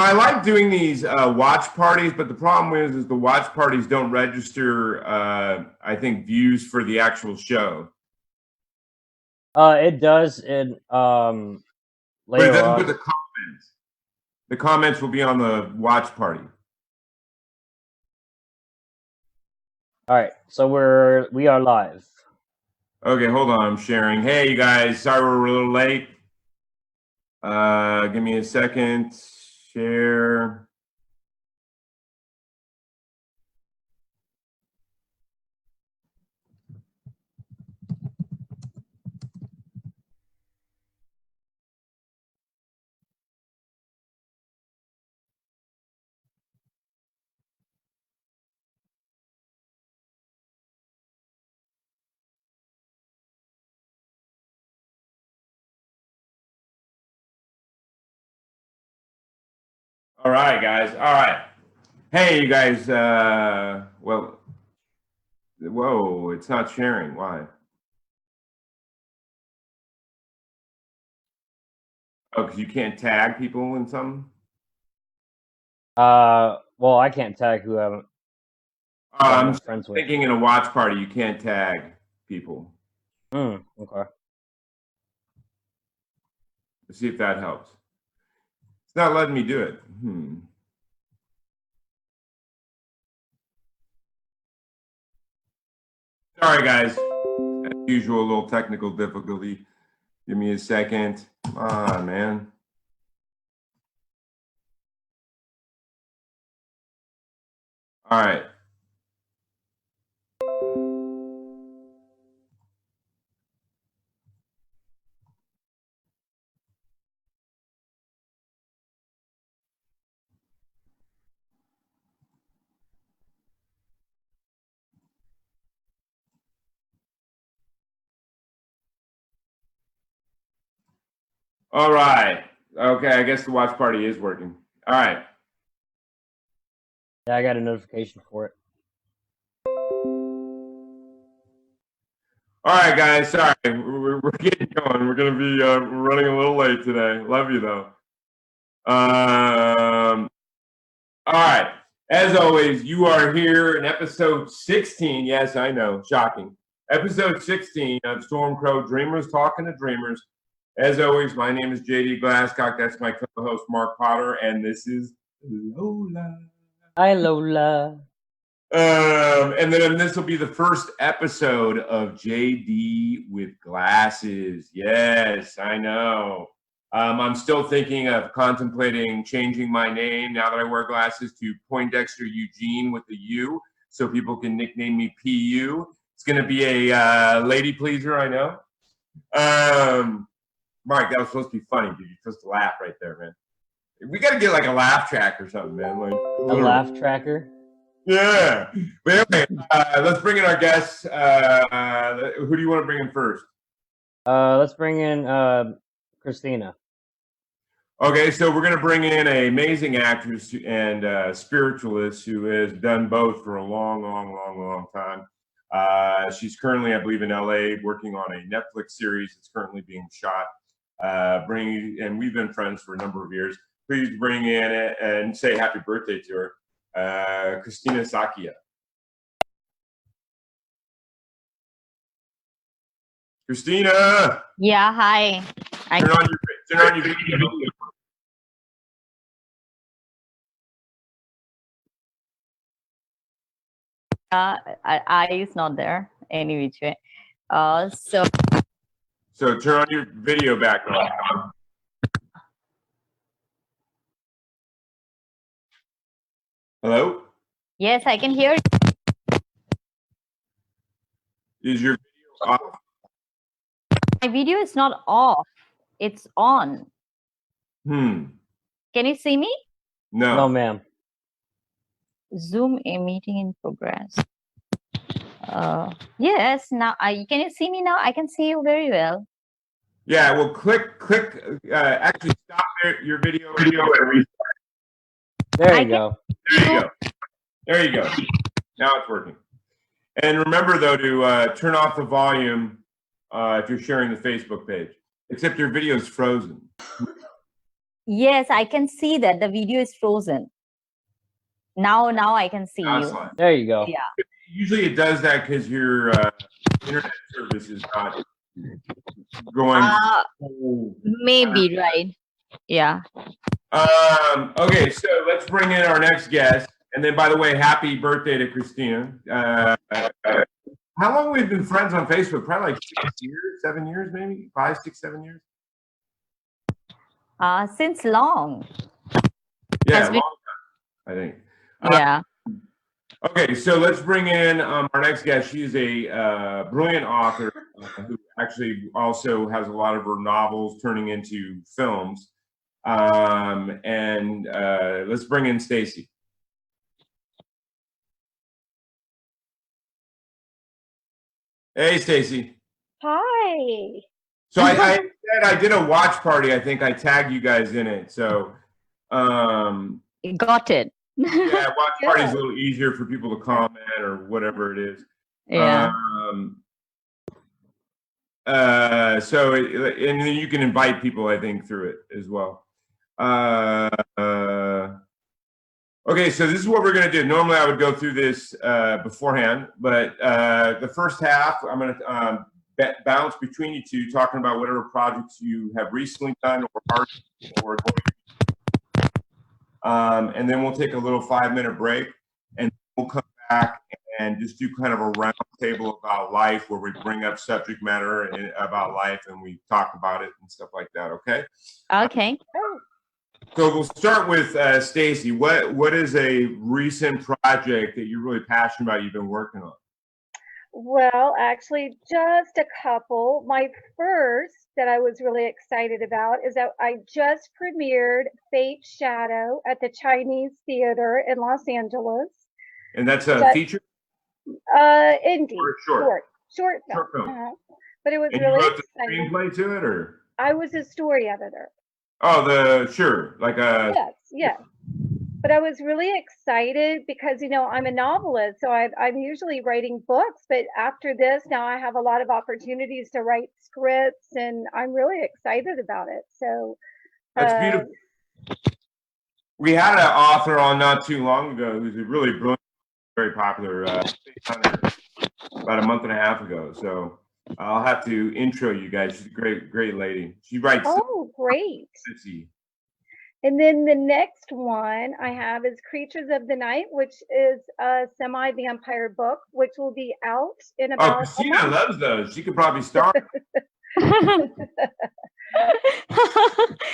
I like doing these watch parties, but the problem is the watch parties don't register, I think, views for the actual show. It does in But it later doesn't on. put the comments. The comments will be on the watch party. All right, so we are live. Okay, hold on. I'm sharing. Hey, you guys. Sorry we're a little late. Give me a second. Share. All right, guys. All right. Hey, you guys. Well, whoa, it's not sharing. Why? Oh, because you can't tag people in something? Well, I can't tag who I'm I'm friends with. thinking in a watch party, you can't tag people. Okay. Let's see if that helps. It's not letting me do it. Sorry, guys. As usual, a little technical difficulty. Give me a second. Come on, man. All right. All right. Okay, I guess the watch party is working. All right. Yeah, I got a notification for it. All right, guys. Sorry, we're getting going. We're gonna be running a little late today. Love you though. All right. As always, you are here in episode 16. Yes, I know, shocking. Episode 16 of StormCrow Dreamers Talking to Dreamers. As always, my name is JD Glasscock. That's my co-host Mark Potter, and this is Lola. Hi, Lola. And then this will be the first episode of JD with glasses. Yes, I know. I'm still thinking of contemplating changing my name now that I wear glasses to Poindexter Eugene with the U, so people can nickname me PU. It's going to be a lady pleaser, I know. Mark, that was supposed to be funny, dude. You're supposed to laugh right there, man. We got to get like a laugh track or something, man. Like a laugh tracker. Yeah. But anyway, let's bring in our guests. Who do you want to bring in first? Let's bring in Kristina. Okay, so we're going to bring in an amazing actress and spiritualist who has done both for a long time. She's currently, I believe, in LA working on a Netflix series that's currently being shot. And we've been friends for a number of years. Please bring in and say happy birthday to her. Kristina Saikia. Kristina. Yeah, hi. Turn on your video. I is not there any which way. So turn on your video back on. Hello? Yes, I can hear you. Is your video off? My video is not off. It's on. Can you see me? No. No, ma'am. Zoom a meeting in progress. Yes, now can you see me now? I can see you very well. Yeah, well, click. Actually, stop your video and restart. There you go. There you go. Now it's working. And remember, though, to turn off the volume if you're sharing the Facebook page. Except your video is frozen. Yes, I can see that the video is frozen. Now I can see you. There you go. Yeah. Usually it does that because your internet service is not going. Maybe, right? Yeah. Okay, so let's bring in our next guest. And then, by the way, happy birthday to Kristina. How long have we been friends on Facebook? Probably like 6 years, 7 years, maybe 5, 6, 7 years. Since long. Yeah, long time, I think. Yeah. Okay, so let's bring in our next guest. She's a brilliant author who actually also has a lot of her novels turning into films. And let's bring in Stacy. Hey, Stacy. Hi. So I said I did a watch party. I think I tagged you guys in it. So Got it. yeah, watch party is a little easier for people to comment or whatever it is. Yeah. So and then you can invite people, I think, through it as well. Okay, so this is what we're going to do. Normally, I would go through this beforehand, but the first half, I'm going to bounce between you two, talking about whatever projects you have recently done or are or and then we'll take a little 5-minute break, and we'll come back and just do kind of a round table about life, where we bring up subject matter about life and we talk about it and stuff like that. Okay. Okay. So we'll start with Stacy. What is a recent project that you're really passionate about, you've been working on? Well, actually, just a couple. My first that I was really excited about is that I just premiered Fate's Shadow at the Chinese Theater in Los Angeles. And that's a feature? Indie. Short film. But it was really you wrote exciting. The screenplay to it, or? I was a story editor. Oh, like a. Yes. But I was really excited because, you know, I'm a novelist, so I'm usually writing books, but after this, now I have a lot of opportunities to write scripts, and I'm really excited about it. So that's beautiful. We had an author on not too long ago who's a really brilliant, very popular, about a month and a half ago. So I'll have to intro you guys. She's a great lady. She writes. Oh, great. And then the next one I have is Creatures of the Night, which is a semi-vampire book, which will be out in about. Oh, Kristina loves those. She could probably start.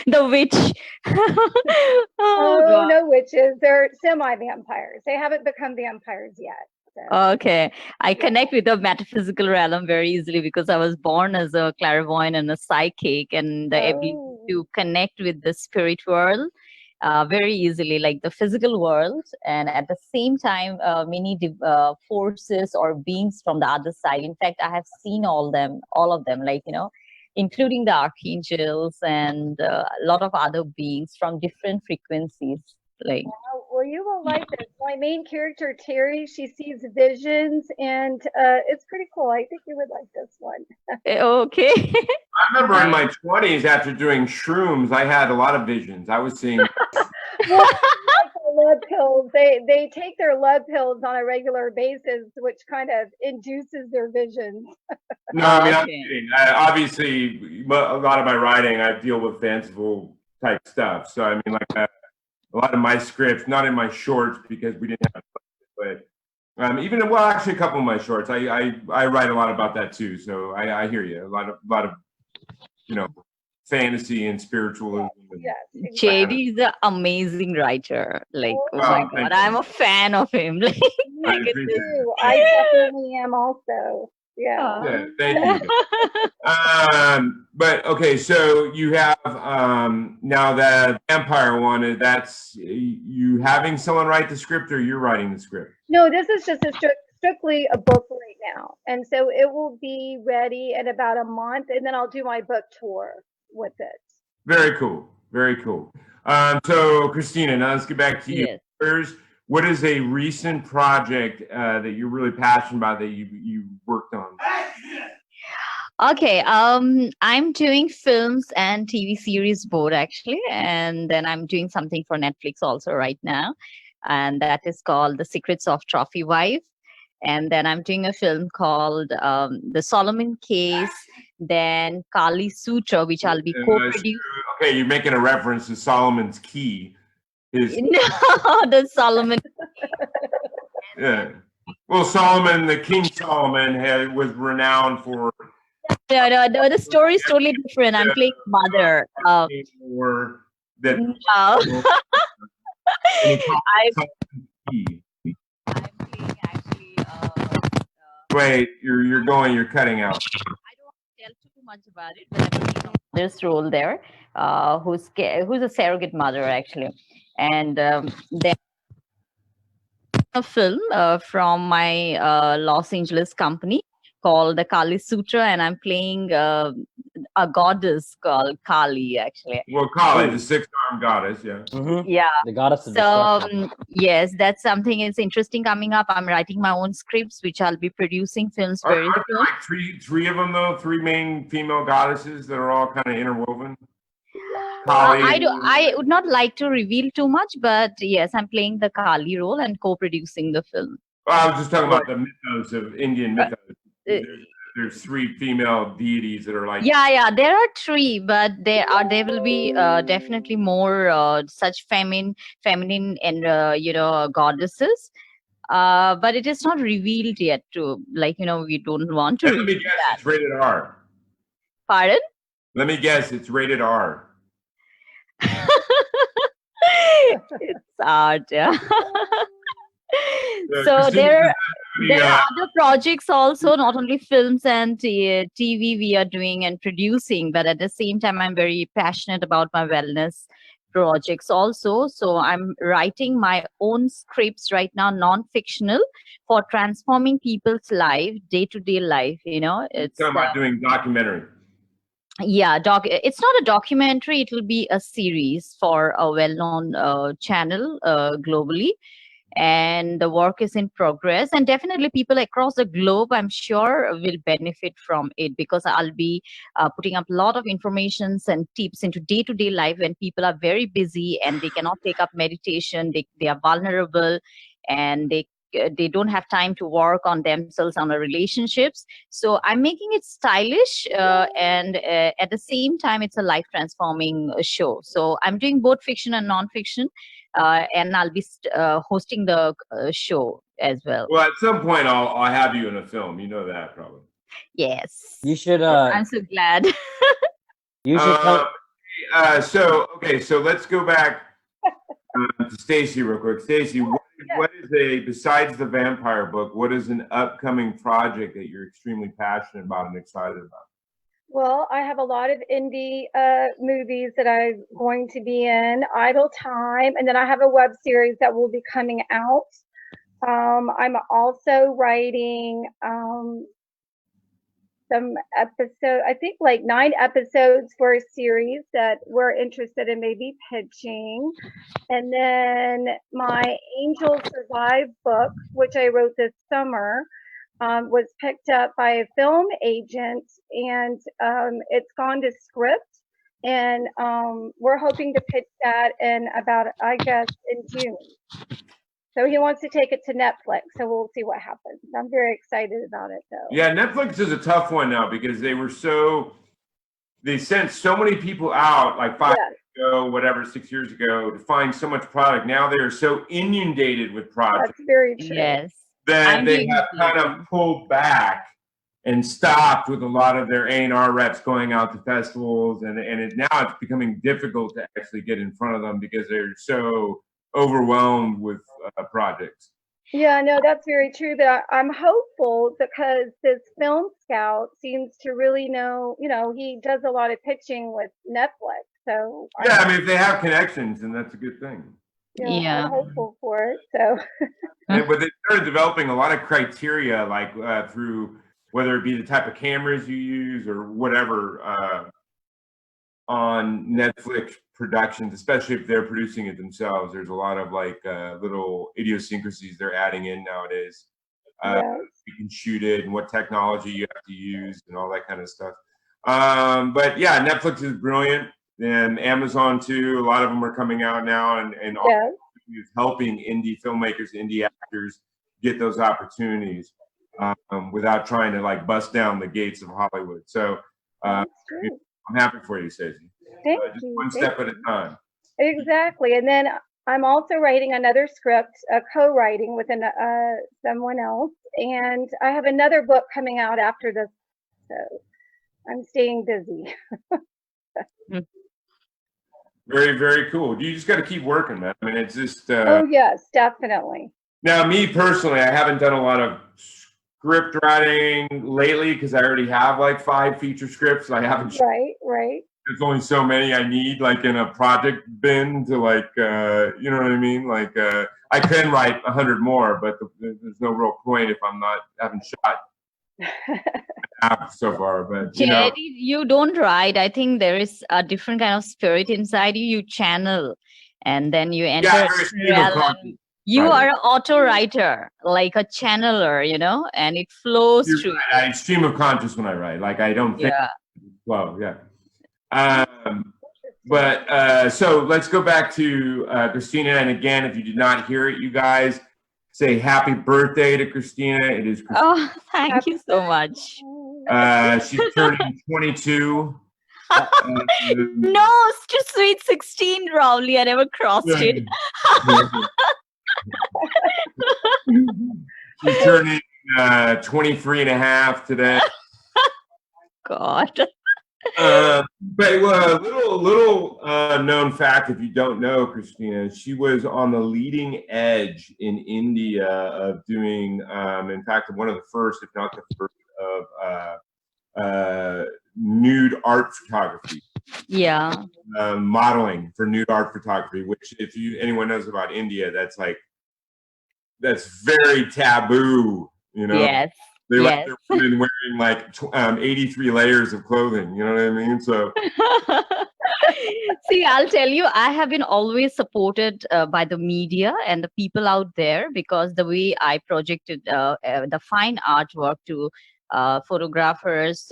The witch. Oh, no witches. They're semi-vampires. They haven't become vampires yet. So. Okay. I connect with the metaphysical realm very easily because I was born as a clairvoyant and a psychic, and the ability to connect with the spirit world very easily, like the physical world, and at the same time many forces or beings from the other side. In fact, I have seen all of them, like, you know, including the archangels and a lot of other beings from different frequencies. Like, well, you will like this. My main character, Terry, she sees visions, and it's pretty cool. I think you would like this one. Okay. I remember in my 20s, after doing shrooms, I had a lot of visions. I was seeing. Well, lead pills. They take their lead pills on a regular basis, which kind of induces their visions. No, I mean, I'm kidding. Obviously, a lot of my writing, I deal with fanciful type stuff. So I mean, like. A lot of my scripts, not in my shorts because we didn't have, but even actually a couple of my shorts, I write a lot about that too. So I hear you. A lot of you know, fantasy and spiritualism. Yes, exactly. JD is an amazing writer. Like, oh my God, I'm a fan of him. Like, I definitely am also. Yeah. Thank you. But okay, so you have now the vampire one. That's you having someone write the script, or you're writing the script? No, this is just strictly a book right now, and so it will be ready in about a month, and then I'll do my book tour with it. Very cool. Very cool. So Kristina, now let's get back to you. Yes. What is a recent project that you're really passionate about that you worked on? Okay, I'm doing films and TV series both actually, and then I'm doing something for Netflix also right now, and that is called The Secrets of Trophy Wife. And then I'm doing a film called The Solomon Case, then Kali Sutra, which I'll be co-producing. Okay, you're making a reference to Solomon's Key. No, the Solomon. Yeah. Well, Solomon, the King Solomon, was renowned for. No, the story is totally different. I'm playing mother. Or that. No. I'm playing actually. Wait, you're cutting out. I don't want to tell too much about it, but I'm playing this role there, who's a surrogate mother actually, and then a film from my Los Angeles company called the Kali Sutra, and I'm playing a goddess called Kali, actually. Well, Kali, the six-armed goddess, yeah. Mm-hmm. Yeah. The goddess of So destruction. yes, that's something is interesting coming up. I'm writing my own scripts, which I'll be producing films Are very there soon. like three of them though? Three main female goddesses that are all kind of interwoven. I would not like to reveal too much, but yes, I'm playing the Kali role and co-producing the film. Well, I was just talking about the mythos of Indian mythos. There's three female deities that are like. Yeah, there are three, but there will be definitely more such feminine and goddesses. But it is not revealed yet. We don't want to. Let me guess, it's rated R. Pardon? Let me guess, it's rated R. It's art, yeah. So Kristina, there are other projects also, not only films and TV we are doing and producing, but at the same time, I'm very passionate about my wellness projects also. So I'm writing my own scripts right now, non-fictional, for transforming people's life, day-to-day life. It's talking about doing documentary. Yeah, it's not a documentary. It will be a series for a well-known channel globally. And the work is in progress, and definitely people across the globe, I'm sure, will benefit from it, because I'll be putting up a lot of informations and tips into day-to-day life when people are very busy and they cannot take up meditation. They are vulnerable, and they don't have time to work on themselves, on their relationships. So I'm making it stylish, and at the same time, it's a life transforming show. So I'm doing both fiction and non-fiction. And I'll be hosting the show as well. Well, at some point, I'll have you in a film. You know that, probably. Yes. You should. I'm so glad. You should come. So let's go back to Stacy real quick. Stacy, what is besides the vampire book, what is an upcoming project that you're extremely passionate about and excited about? Well, I have a lot of indie movies that I'm going to be in, Idle Time, and then I have a web series that will be coming out. I'm also writing some episodes, I think like 9 episodes for a series that we're interested in maybe pitching. And then my Angel Survive book, which I wrote this summer, was picked up by a film agent, and it's gone to script, and we're hoping to pitch that in about, I guess, in June. So he wants to take it to Netflix, so we'll see what happens. I'm very excited about it, though. Yeah, Netflix is a tough one now, because they sent so many people out, like 5 years ago, whatever, 6 years ago, to find so much product. Now they are so inundated with projects. That's very true. Yes. That they have kind of pulled back and stopped with a lot of their A&R reps going out to festivals, and now it's becoming difficult to actually get in front of them because they're so overwhelmed with projects. Yeah, no, that's very true. But I'm hopeful, because this film scout seems to really know, he does a lot of pitching with Netflix. So yeah, I mean, if they have connections, then that's a good thing. Yeah, I'm hopeful for it. So, but they started developing a lot of criteria, like through whether it be the type of cameras you use or whatever on Netflix productions, especially if they're producing it themselves. There's a lot of like little idiosyncrasies they're adding in nowadays. can shoot it and what technology you have to use and all that kind of stuff. But yeah, Netflix is brilliant, and Amazon too. A lot of them are coming out now, and all is helping indie filmmakers, indie actors get those opportunities without trying to like bust down the gates of Hollywood. So I'm happy for you, Stacey. Just one step at a time. Exactly. And then I'm also writing another script, co-writing with someone else, and I have another book coming out after this. So I'm staying busy. Very, very cool. You just got to keep working, man. I mean, it's just. Oh yes, definitely. Now, me personally, I haven't done a lot of script writing lately because I already have like 5 feature scripts. I haven't. Right. There's only so many I need, like in a project bin to like, you know what I mean? Like, I can write 100 more, but there's no real point if I'm not having shot so far. But you don't write. I think there is a different kind of spirit inside you. You channel, and then you enter. You are an auto writer, like a channeler, you know, and it flows through. I stream of conscious when I write. Like I don't think. Well, yeah. So let's go back to Kristina. And again, if you did not hear it, you guys say happy birthday to Kristina. It is. Kristina. Oh, thank you so much. She's turning 22. No, it's just sweet 16, Rowley. I never crossed it. She's turning 23 and a half today. God. But a little known fact, if you don't know Kristina, she was on the leading edge in India of doing, in fact, one of the first, if not the first, of nude art photography. Yeah. Modeling for nude art photography, which if anyone knows about India, that's very taboo, you know. Yes. They like their women wearing like 83 layers of clothing. You know what I mean? So, see, I'll tell you, I have been always supported by the media and the people out there, because the way I projected the fine artwork to photographers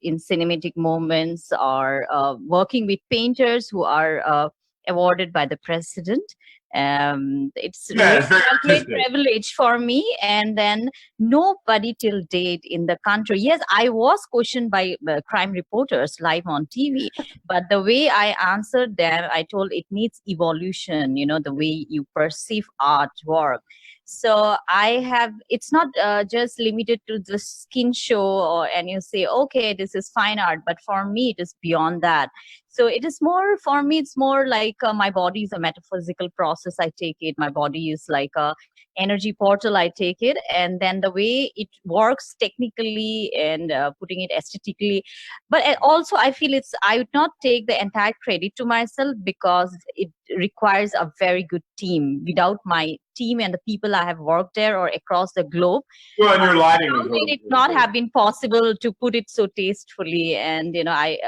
in cinematic moments, or working with painters who are awarded by the president. It's really a great privilege for me. And then nobody till date in the country. Yes, I was questioned by crime reporters live on TV, but the way I answered them, I told it needs evolution, you know, the way you perceive artwork. So it's not just limited to the skin show, and you say, okay, this is fine art. But for me, it is beyond that. So it is more, for me, it's more like my body is a metaphysical process. I take it. My body is like a energy portal. I take it. And then the way it works technically and putting it aesthetically. But also I feel I would not take the entire credit to myself, because it requires a very good team. Without my team and the people I have worked there or across the globe, well, and your lighting it not have been possible to put it so tastefully. And you know, I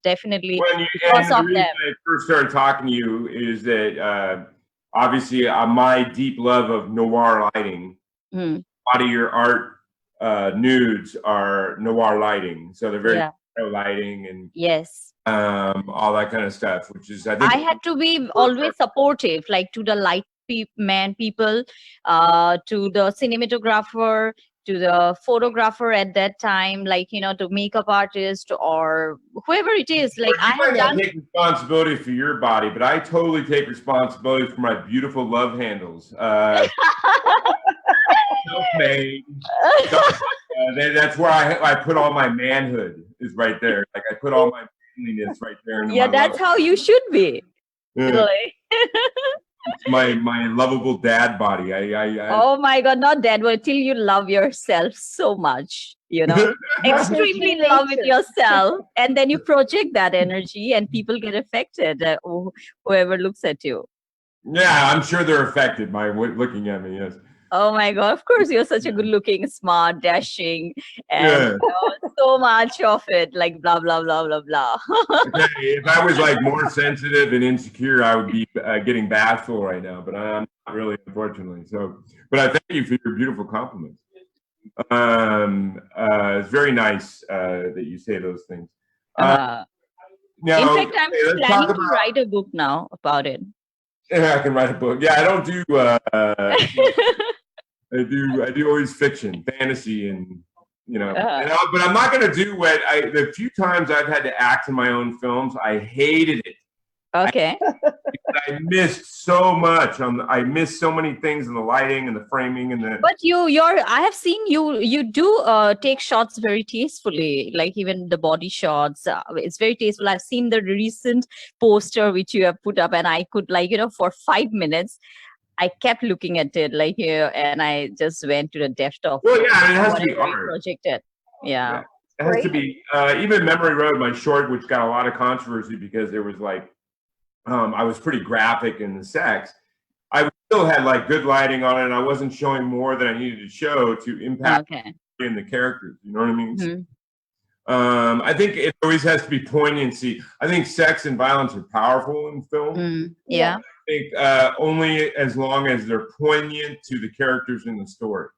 definitely because of them. I first started talking to you is that obviously my deep love of noir lighting. A lot of your art nudes are noir lighting, so they're very lighting and all that kind of stuff, which is I had to be always supportive, like to the light people, to the cinematographer, to the photographer at that time, like, you know, to makeup artist or whoever it is. Like, I might not take responsibility for your body, but I totally take responsibility for my beautiful love handles. Self-made. That's where I put all my manhood, is right there. Like I put all my manliness right there. That's how you should be. Really. my lovable dad body. Oh my God, not dad, but till you love yourself so much, you know, extremely in love with yourself, and then you project that energy and people get affected, whoever looks at you. Yeah, I'm sure they're affected by looking at me, yes. Oh my God, of course, you're such a good looking, smart, dashing, and you know, so much of it, like blah, blah, blah, blah, blah. Okay, if I was like more sensitive and insecure, I would be getting bashful right now, but I'm not really, unfortunately. So, but I thank you for your beautiful compliments. It's very nice that you say those things. Uh, Now, in fact, I'm let's planning talk to about. write a book now about it. Yeah, I can write a book. Yeah, I don't do. I do always fiction, fantasy, and but I'm not going to do what the few times I've had to act in my own films, I hated it. Okay. I missed so much. I missed so many things in the lighting and the framing and the. But I have seen you do take shots very tastefully, like even the body shots. It's very tasteful. I've seen the recent poster which you have put up, and I could for 5 minutes. I kept looking at it and I just went to the depth of Well, yeah, and it has to be whatever you art. projected. Yeah. It has to be. Even Memory Road, my short, which got a lot of controversy because there was I was pretty graphic in the sex. I still had good lighting on it, and I wasn't showing more than I needed to show to impact in the characters. You know what I mean? Mm-hmm. I think it always has to be poignancy. I think sex and violence are powerful in film. Yeah. I think only as long as they're poignant to the characters in the story.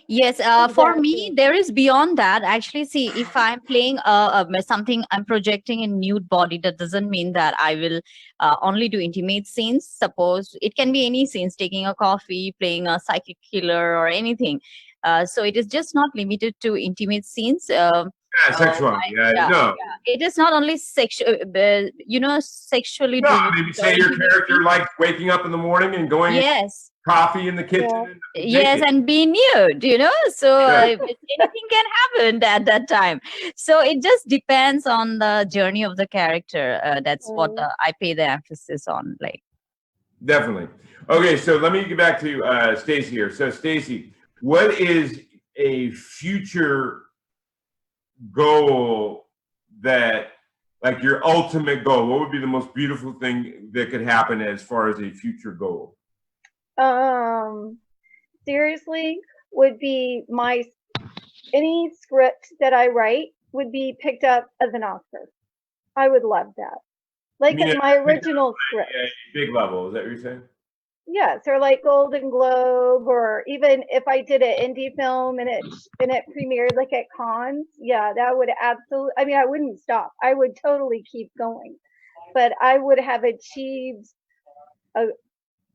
Yes, for me, there is beyond that. Actually, see, if I'm playing something, I'm projecting a nude body, that doesn't mean that I will only do intimate scenes. Suppose it can be any scenes, taking a coffee, playing a psychic killer, or anything. So it is just not limited to intimate scenes. Sexual. No. It is not only sexual, sexually. No, I mean, say your character likes waking up in the morning and going. Yes. Coffee in the kitchen. Yes, and be nude, so anything can happen at that time. So it just depends on the journey of the character. That's what I pay the emphasis on. Definitely. Okay, so let me get back to Stacy here. So Stacy, what is a future goal that, your ultimate goal? What would be the most beautiful thing that could happen as far as a future goal? Seriously, would be any script that I write would be picked up as an Oscar. I would love that. My original script. Big level, is that what you're saying? Yes, or Golden Globe, or even if I did an indie film and it premiered at Cannes, that would absolutely. I mean, I wouldn't stop. I would totally keep going, but I would have achieved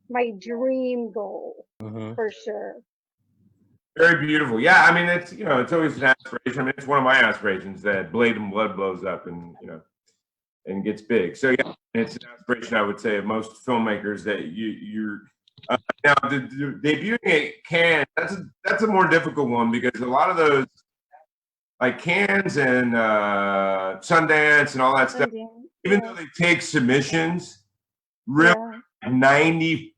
my dream goal for sure. Very beautiful. Yeah, I mean, it's it's always an aspiration. I mean, it's one of my aspirations that Blade and Blood blows up and and gets big. So yeah, it's an aspiration, I would say, of most filmmakers that you're now debuting at Cannes. That's a more difficult one because a lot of those Cannes and Sundance and all that stuff, even though they take submissions, really 98%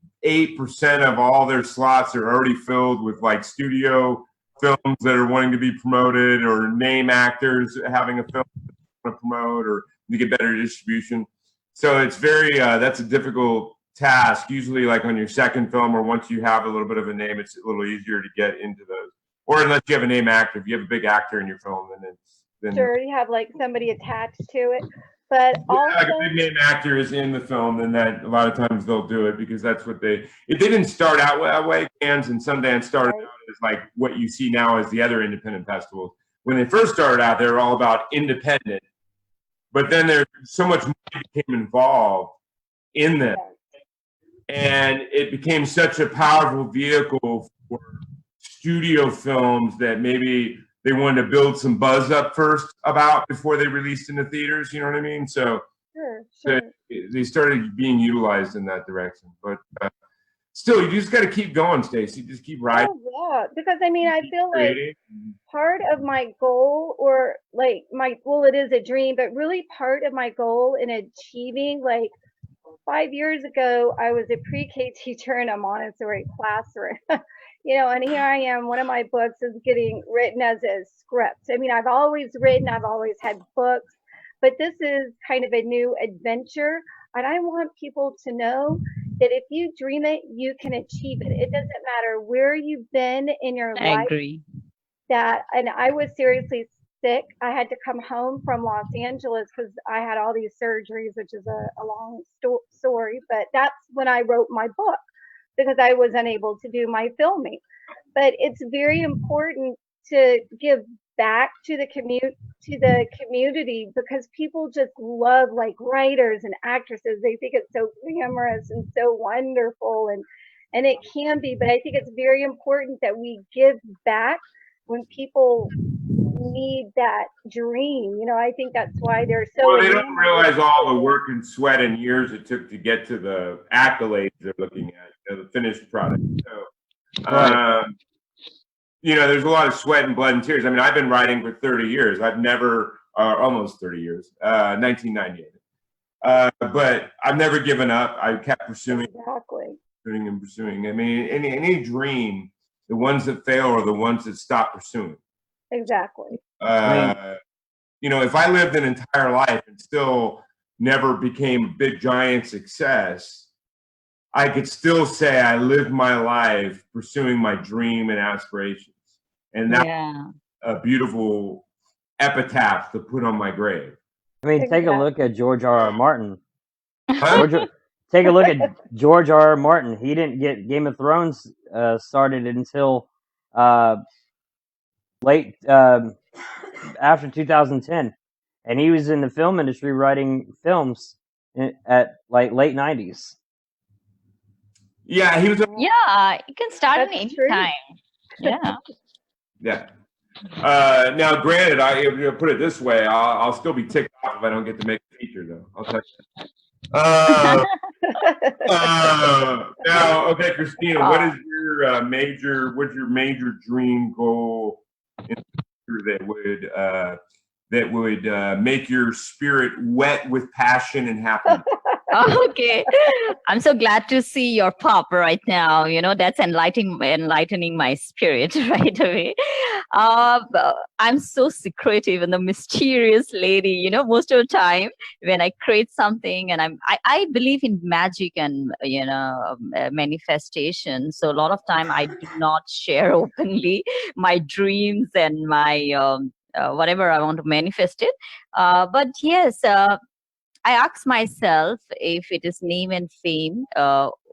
of all their slots are already filled with studio films that are wanting to be promoted, or name actors having a film to promote or to get better distribution. So it's very that's a difficult task. Usually on your second film, or once you have a little bit of a name, it's a little easier to get into those. Or unless you have a name actor. If you have a big actor in your film, then sure, you have somebody attached to it. But also, a big name actor is in the film, then that a lot of times they'll do it because that's what if they didn't start out that way. Cannes and Sundance started out as what you see now as the other independent festivals. When they first started out, they were all about independent, but then there's so much money became involved in them, and it became such a powerful vehicle for studio films that maybe they wanted to build some buzz up first about before they released into theaters. You know what I mean? So sure. They started being utilized in that direction. But still, you just got to keep going, Stacy. Just keep riding. Oh, yeah, because I mean, I feel part of my goal, or it is a dream, but really part of my goal in achieving, 5 years ago, I was a pre-K teacher in a Montessori classroom. And here I am, one of my books is getting written as a script. I mean, I've always written, I've always had books, but this is kind of a new adventure. And I want people to know that if you dream it, you can achieve it. It doesn't matter where you've been in your life. I agree. And I was seriously sick. I had to come home from Los Angeles because I had all these surgeries, which is a long story. But that's when I wrote my book, because I was unable to do my filming. But it's very important to give back to the community, because people just love like writers and actresses. They think it's so glamorous and so wonderful, and it can be, but I think it's very important that we give back when people need that dream. You know, I think that's why they're so. Well, they don't realize all the work and sweat and years it took to get to the accolades they're looking at, the finished product. So, you know, there's a lot of sweat and blood and tears. I mean, I've been writing for 30 years. I've never, almost 30 years, 1998. But I've never given up. I kept pursuing. Exactly. And pursuing. I mean, any dream, the ones that fail are the ones that stop pursuing. Exactly. You know, if I lived an entire life and still never became a big giant success, I could still say I lived my life pursuing my dream and aspirations. And that's a beautiful epitaph to put on my grave. I mean, take a look at George R.R. Martin. Huh? Take a look at George R.R. Martin. He didn't get Game of Thrones started until late after 2010, and he was in the film industry writing films at like late 90s. Yeah, he was. Yeah, you can start at any time. Yeah. Yeah. Now, granted, I put it this way: I'll still be ticked off if I don't get to make a feature, though. I'll tell you. Now, okay, Kristina, what is your major dream goal in the future that would make your spirit wet with passion and happiness? Okay, I'm so glad to see your pop right now. You know, that's enlightening my spirit right away. I'm so secretive and the mysterious lady. You know, most of the time when I create something, and I believe in magic and manifestation. So a lot of time I do not share openly my dreams and my whatever I want to manifest it. But yes. I ask myself if it is name and fame,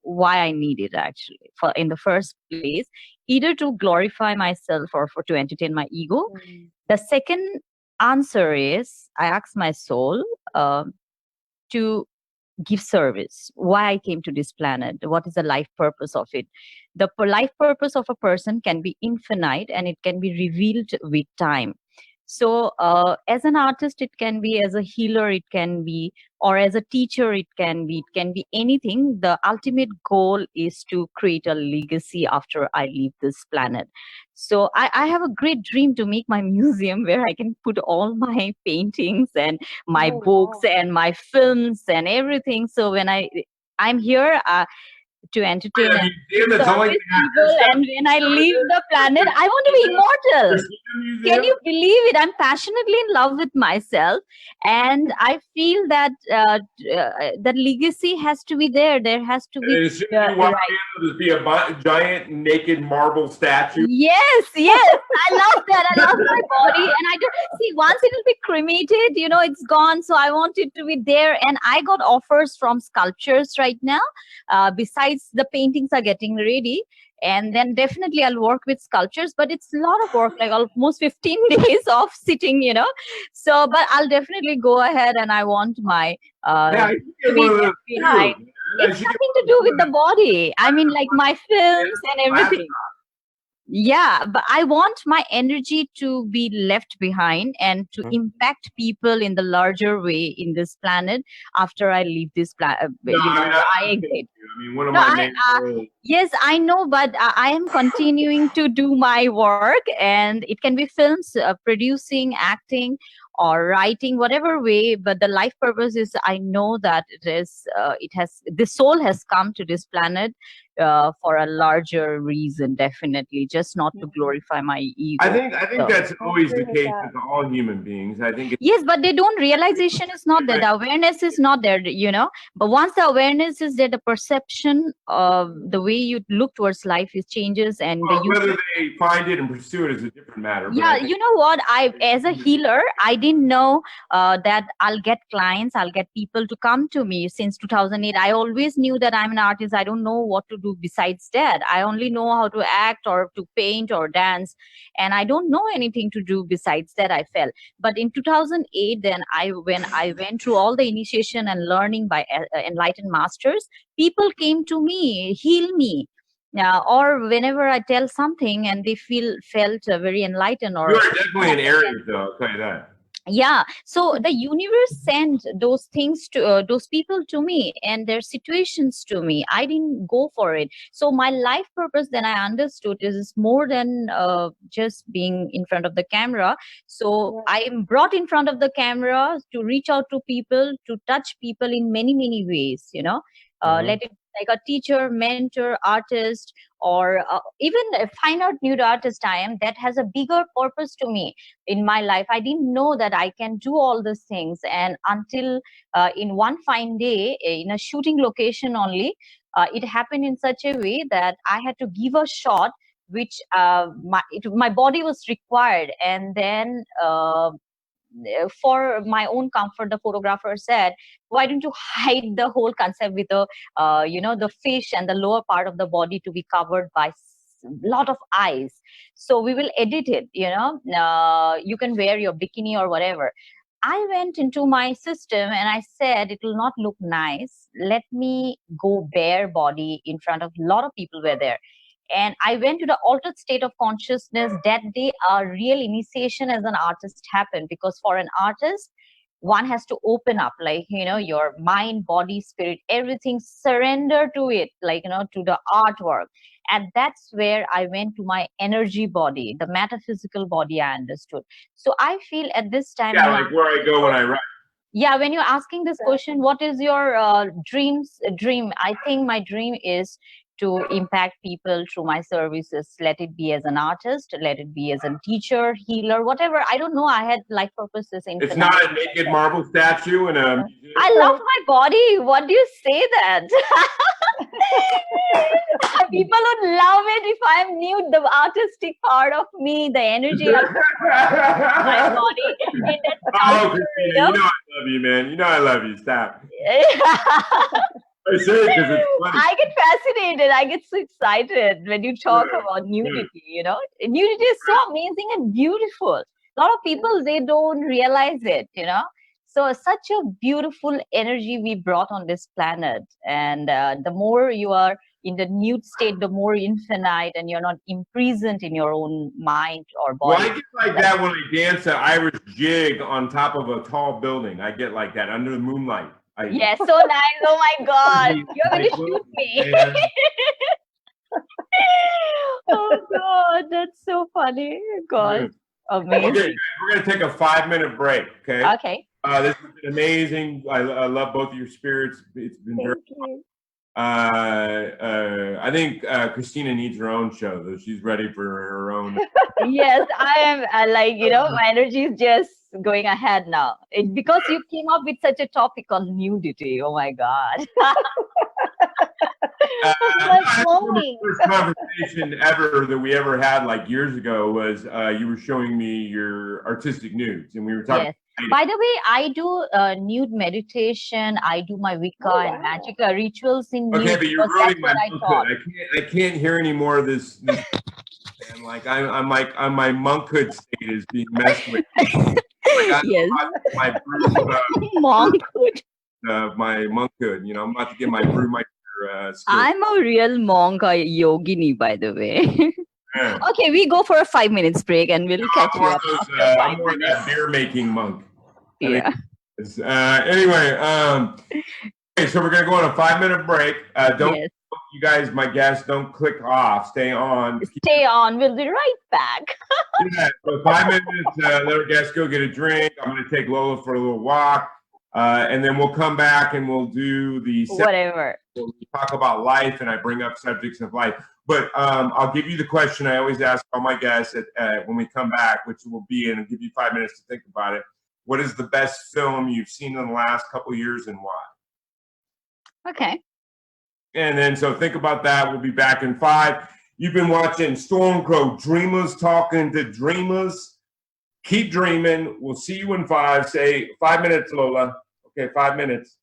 why I need it actually in the first place, either to glorify myself or to entertain my ego. The second answer is I ask my soul to give service, why I came to this planet, what is the life purpose of it. The life purpose of a person can be infinite and it can be revealed with time. So as an artist, it can be, as a healer, it can be, or as a teacher, it can be anything. The ultimate goal is to create a legacy after I leave this planet. So I have a great dream to make my museum where I can put all my paintings and my books and my films and everything. So when I'm here, to entertain and service people, and when I leave the planet, I want to be immortal. Can you believe it? I'm passionately in love with myself, and I feel that that legacy has to be there. There has to be. Be a giant naked marble statue. Yes, I love that. I love my body, and I do see once it will be cremated. You know, it's gone, so I want it to be there. And I got offers from sculptures right now. Besides, the paintings are getting ready, and then definitely I'll work with sculptures, but it's a lot of work, like almost 15 days of sitting, you know. So but I'll definitely go ahead, and I want my to be left behind. It's nothing to do with the body. I mean, like my films and everything. Yeah, but I want my energy to be left behind and to impact people in the larger way in this planet after I leave this planet. I exit. I mean, one of my main goals. Yes, I know, but I am continuing to do my work, and it can be films, producing, acting, or writing, whatever way. But the life purpose is, I know that the soul has come to this planet for a larger reason, definitely, just not to glorify my ego. I think that's always the case with all human beings. I think yes, but they don't. Realization is not there. The awareness is not there. You know, but once the awareness is there, the perception of the way you look towards life is changes, and whether they find it and pursue it is a different matter. Yeah, you know what? As a healer, I didn't know that I'll get clients, I'll get people to come to me since 2008. I always knew that I'm an artist. I don't know what to do besides that. I only know how to act or to paint or dance, and I don't know anything to do besides that, I felt. But in 2008, then when I went through all the initiation and learning by enlightened masters, people came to me, heal me. Or whenever I tell something and they felt very enlightened, or You are definitely an Aries, though. I'll tell you that. yeah, so the universe sent those things to those people to me and their situations to me. I didn't go for it. So my life purpose, then I understood, is more than just being in front of the camera. So I am brought in front of the camera to reach out to people, to touch people in many ways, let it like a teacher, mentor, artist, or even a fine art nude artist I am, that has a bigger purpose to me in my life. I didn't know that I can do all these things. And until in one fine day, in a shooting location only, it happened in such a way that I had to give a shot which my body was required. And then for my own comfort, the photographer said, why don't you hide the whole concept with the the fish and the lower part of the body to be covered by lot of eyes, so we will edit it, you can wear your bikini or whatever. I went into my system and I said, it will not look nice, let me go bare body in front of a lot of people were there. And I went to the altered state of consciousness. That day, a real initiation as an artist happened, because for an artist, one has to open up, like, your mind, body, spirit, everything, surrender to it, like, to the artwork. And that's where I went to my energy body, the metaphysical body, I understood. So I feel at this time. Yeah, like where I go when I write. Yeah, when you're asking this question, what is your dream? I think my dream is to impact people through my services. Let it be as an artist, let it be as a teacher, healer, whatever. I don't know. I had life purposes. It's not a naked marble statue and a museum. I love my body. What do you say that? People would love it if I'm nude, the artistic part of me, the energy of my body. In that oh, Kristina, you know I love you, man. You know I love you. Stop. I say it because it's funny. I get fascinated. I get so excited when you talk about nudity, Nudity is so amazing and beautiful. A lot of people, they don't realize it, So such a beautiful energy we brought on this planet. And the more you are in the nude state, the more infinite, and you're not imprisoned in your own mind or body. Well, I get like that when I dance an Irish jig on top of a tall building. I get like that under the moonlight. Yes, so nice. Oh my God. You're going to shoot me. Oh God, that's so funny. God, amazing. Okay, we're going to take a 5-minute break, okay? Okay. This has been amazing. I love both of your spirits. It's been very fun. I think Kristina needs her own show, though. She's ready for her own. Yes, I am. My energy is just going ahead now. Because you came up with such a topic on nudity. Oh my God. The first conversation ever that we ever had, like years ago, was you were showing me your artistic nudes, and we were talking. Yes. By the way, I do nude meditation. I do my Wicca and magic rituals in nude. Okay, but you're ruining my monkhood. I can't hear any more of this. And like I'm my monkhood state is being messed with. Yes. My monkhood. My monkhood. I'm about to get my brewmeister skills. I'm a real monk, a yogini, by the way. Yeah. Okay, we go for a 5 minutes break and we'll catch you up. I'm more that beer making monk. Yeah. Anyway, okay, so we're gonna go on a 5-minute break. You guys, my guests, don't click off. Stay on. Stay on. We'll be right back. Yeah, so 5 minutes. Let our guests go get a drink. I'm gonna take Lola for a little walk, and then we'll come back and we'll do the whatever. We'll talk about life, and I bring up subjects of life. But I'll give you the question I always ask all my guests when we come back, which will be, and I'll give you 5 minutes to think about it. What is the best film you've seen in the last couple of years and why? Okay. And then, so think about that. We'll be back in 5. You've been watching StormCrow, Dreamers Talking to Dreamers. Keep dreaming. We'll see you in 5. Say 5 minutes, Lola. Okay, 5 minutes.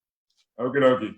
Okie dokie.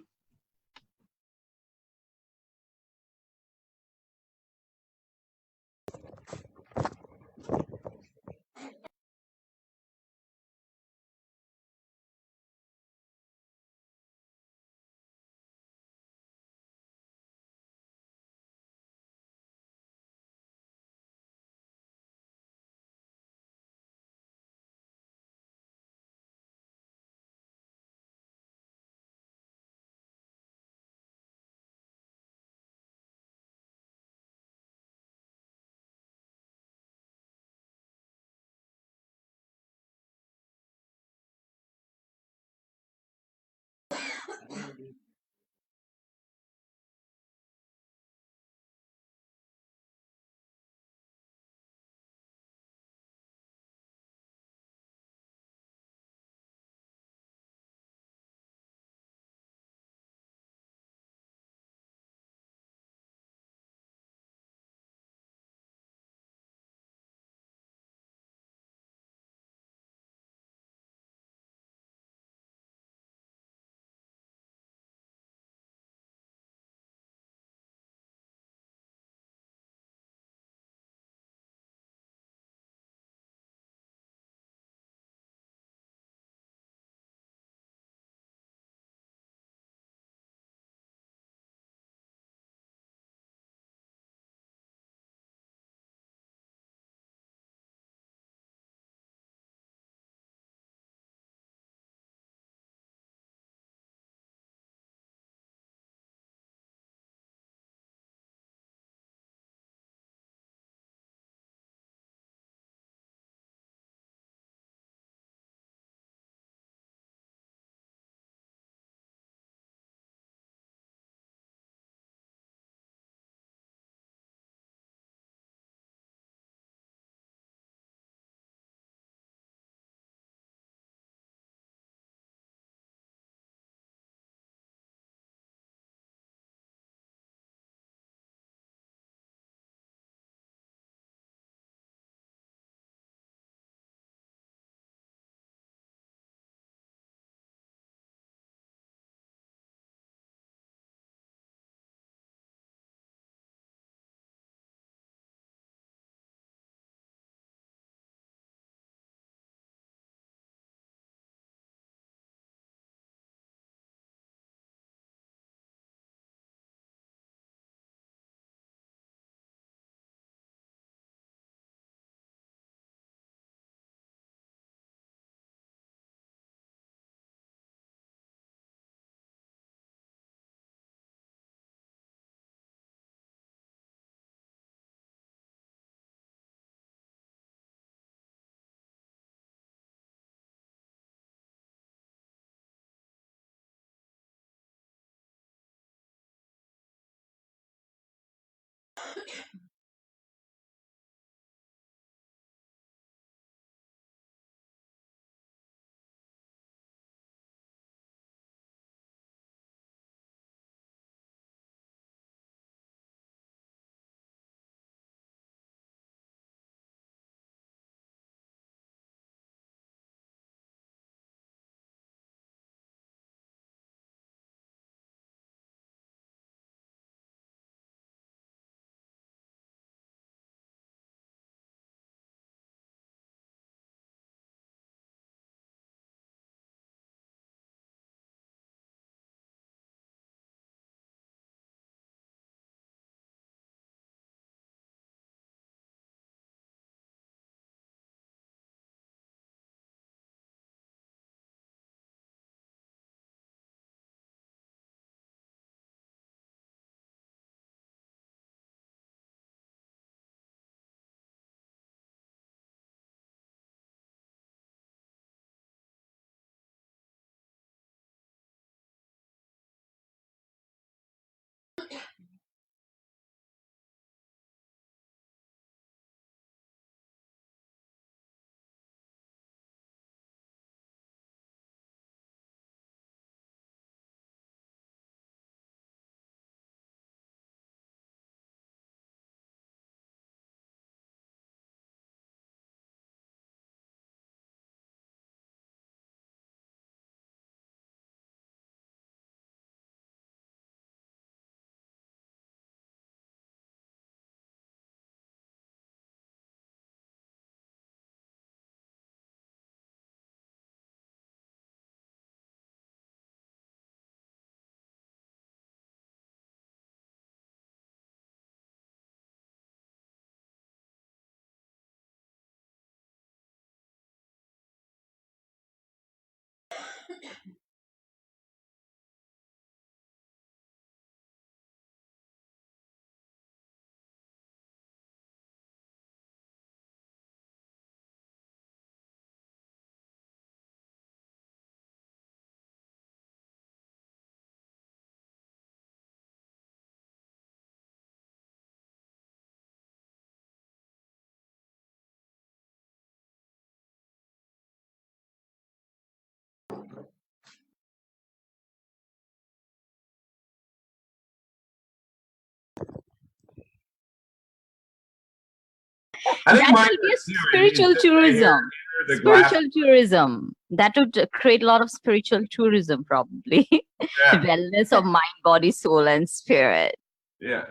I think That mine will be a is too. spiritual It's just right here, tourism. the glass. Spiritual tourism. That would create a lot of spiritual tourism, probably. Yeah, Wellness of mind, body, soul, and spirit. yeah.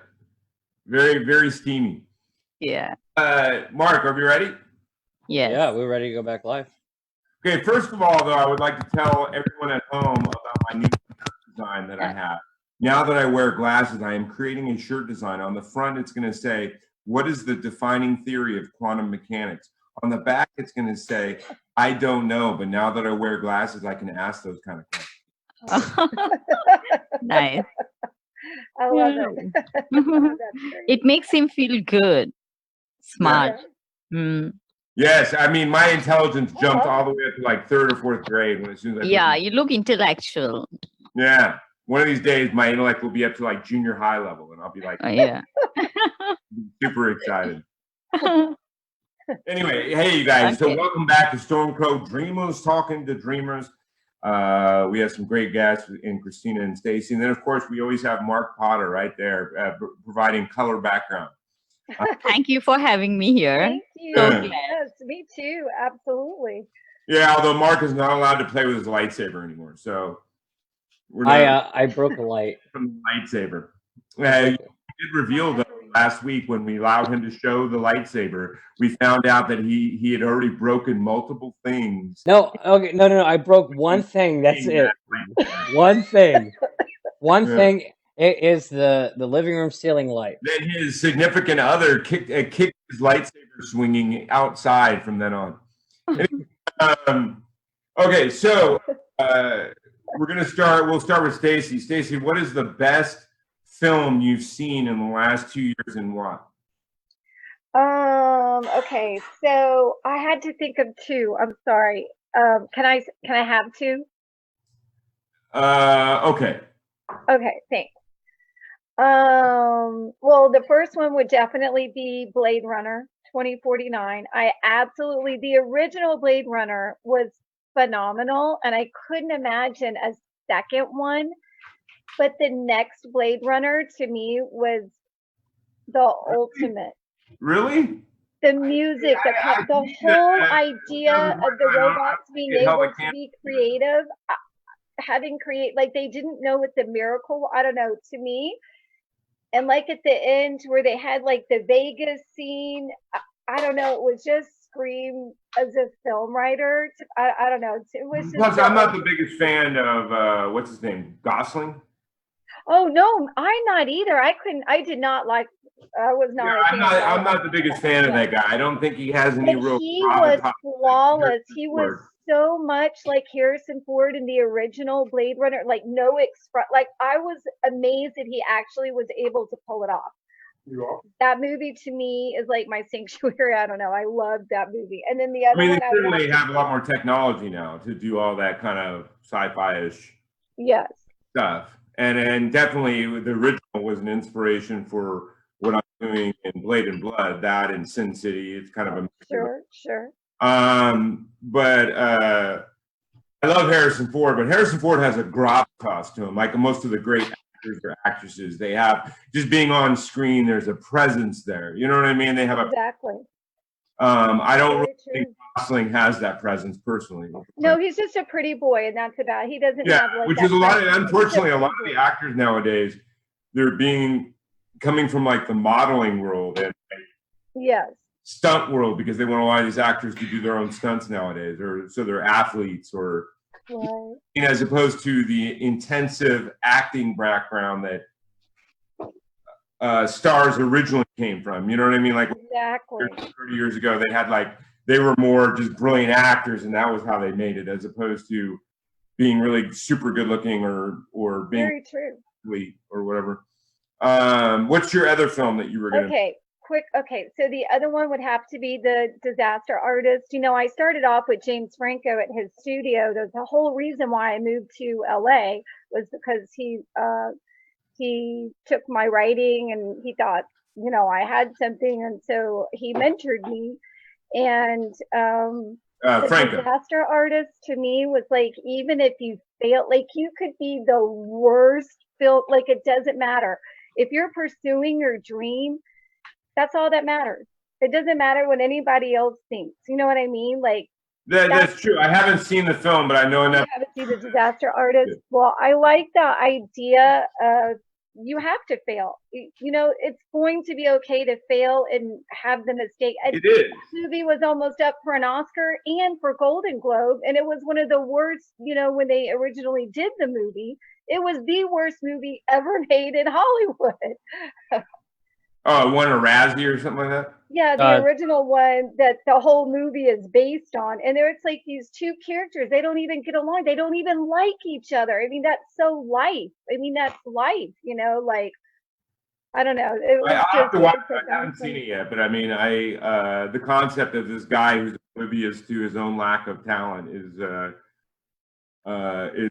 Very, very steamy. Yeah. Mark, are we ready? Yes. Yeah, we're ready to go back live. Okay, first of all, though, I would like to tell everyone at home about my new shirt design that I have. Now that I wear glasses, I am creating a shirt design. On the front, it's going to say, what is the defining theory of quantum mechanics? On the back, it's going to say, I don't know, but now that I wear glasses, I can ask those kind of questions. Nice. I love it. That's great. It makes him feel good, smart. Yeah. Mm. Yes, I mean, my intelligence jumped all the way up to like 3rd or 4th grade when as soon as I Yeah, you look intellectual. Yeah. One of these days, my intellect will be up to like junior high level, and I'll be like Yeah. super excited. Anyway, hey, you guys. So Okay. welcome back to StormCrow Dreamers Talking to Dreamers. We have some great guests in Kristina and Stacy. And then, of course, we always have Mark Potter right there providing color background. Thank you for having me here. Thank you. So Yeah. glad. Yes, me too. Absolutely. Yeah, although Mark is not allowed to play with his lightsaber anymore. So we're not I broke a light. from the lightsaber. You did reveal though last week when we allowed him to show the lightsaber, we found out that he had already broken multiple things. No, okay, no. I broke one thing. That's it. One thing. One Yeah. thing. It is the living room ceiling light. Then his significant other kicked his lightsaber swinging outside from then on. Okay, so we'll start with Stacy. Stacy, what is the best film you've seen in the last 2 years and why? Okay, so I had to think of two. I'm sorry. Can I have two? Okay. Okay, thanks. Well, the first one would definitely be Blade Runner 2049. The original Blade Runner was phenomenal, and I couldn't imagine a second one. But the next Blade Runner to me was the ultimate. Really? The music, the whole idea of the robots being able to be creative, like they didn't know what the miracle, I don't know, to me. And like at the end where they had like the Vegas scene, I don't know, it was just scream as a film writer. I don't know. It was just. Plus, I'm not the biggest fan of what's his name, Gosling. Oh no, I'm not either. I did not like. I was not. Yeah, I'm not the biggest fan of that guy. I don't think he has any real. He was flawless. He was so much like Harrison Ford in the original Blade Runner. Like no express. Like I was amazed that he actually was able to pull it off. That movie to me is like my sanctuary. I don't know. I loved that movie. And then the other one. They certainly have a lot more technology now to do all that kind of sci-fi-ish stuff. And definitely the original was an inspiration for what I'm doing in Blade and Blood, that and Sin City. It's kind of a sure. But I love Harrison Ford, but Harrison Ford has a gravitas to him, like most of the great actors or actresses. They have just being on screen. There's a presence there. You know what I mean? They have exactly. I don't really think Gosling has that presence personally. No, he's just a pretty boy, and that's about. He doesn't have like. Which is unfortunately, a lot of the actors nowadays, they're coming from like the modeling world and stunt world because they want a lot of these actors to do their own stunts nowadays, or so they're athletes, or as opposed to the intensive acting background that stars originally came from. You know what I mean? Like 30 years ago, they were more just brilliant actors, and that was how they made it, as opposed to being really super good looking or being very true or whatever. What's your other film that you were going to? Okay, so the other one would have to be The Disaster Artist. You know, I started off with James Franco at his studio. The whole reason why I moved to LA was because he took my writing and he thought, you know, I had something, and so he mentored me. And The Disaster Artist to me was like, even if you fail, like you could be the worst film, like it doesn't matter. If you're pursuing your dream, that's all that matters. It doesn't matter what anybody else thinks. You know what I mean? Like, That's true. I haven't seen the film, but I know enough. you haven't seen The Disaster Artist. Well, I like the idea of you have to fail. You know, it's going to be okay to fail and have the mistake. And It is. the movie was almost up for an Oscar and for Golden Globe, and it was one of the worst, you know, when they originally did the movie, it was the worst movie ever made in Hollywood. Oh, it won a Razzie or something like that? Yeah, the original one that the whole movie is based on. And there it's like these two characters, they don't even get along. They don't even like each other. I mean, that's so life. I mean, that's life, you know, like, I don't know. It was I have to watch it. I haven't seen it yet, but I mean, the concept of this guy who's oblivious to his own lack of talent is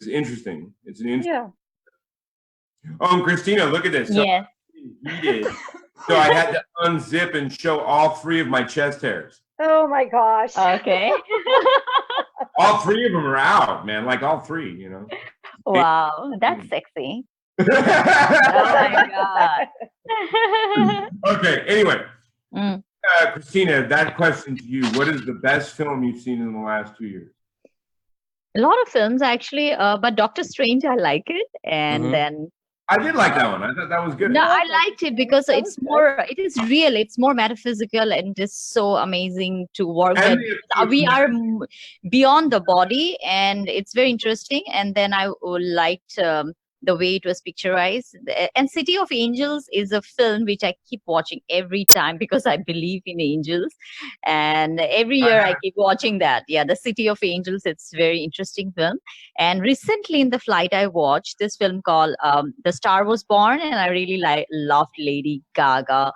interesting. It's an interesting. Yeah. Oh, and Kristina, look at this. So Yes. heated. So I had to unzip and show all 3 of my chest hairs. Oh my gosh. Okay. All 3 of them are out, man. Like all 3, you know. Wow, that's sexy. Oh my God. Okay. Anyway, Mm. Kristina, that question to you: what is the best film you've seen in the last 2 years? A lot of films actually, but Doctor Strange, I like it, and then. I did like that one. I thought that was good. No, I liked it because it's more, it is real, it's more metaphysical, and it's so amazing to work with. We are beyond the body, and it's very interesting. And then I liked the way it was picturized. And City of Angels is a film which I keep watching every time because I believe in angels. And every year I keep watching that. Yeah, the City of Angels, it's a very interesting film. And recently in the flight, I watched this film called The Star Was Born, and I really loved Lady Gaga.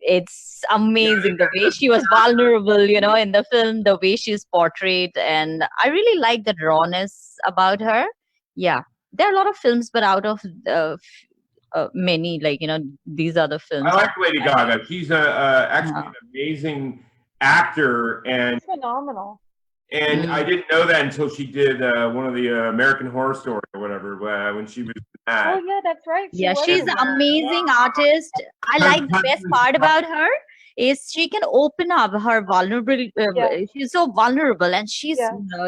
It's amazing the way she was vulnerable, you know, in the film, the way she's portrayed. And I really like the rawness about her. Yeah. There are a lot of films, but out of many, like, you know, these are the films. I like Lady Gaga. She's actually an amazing actor, and phenomenal. And I didn't know that until she did one of the American Horror Story or whatever when she was mad. Oh yeah, that's right. She's an amazing artist. I like the best part about her is she can open up her vulnerability. She's so vulnerable, and she's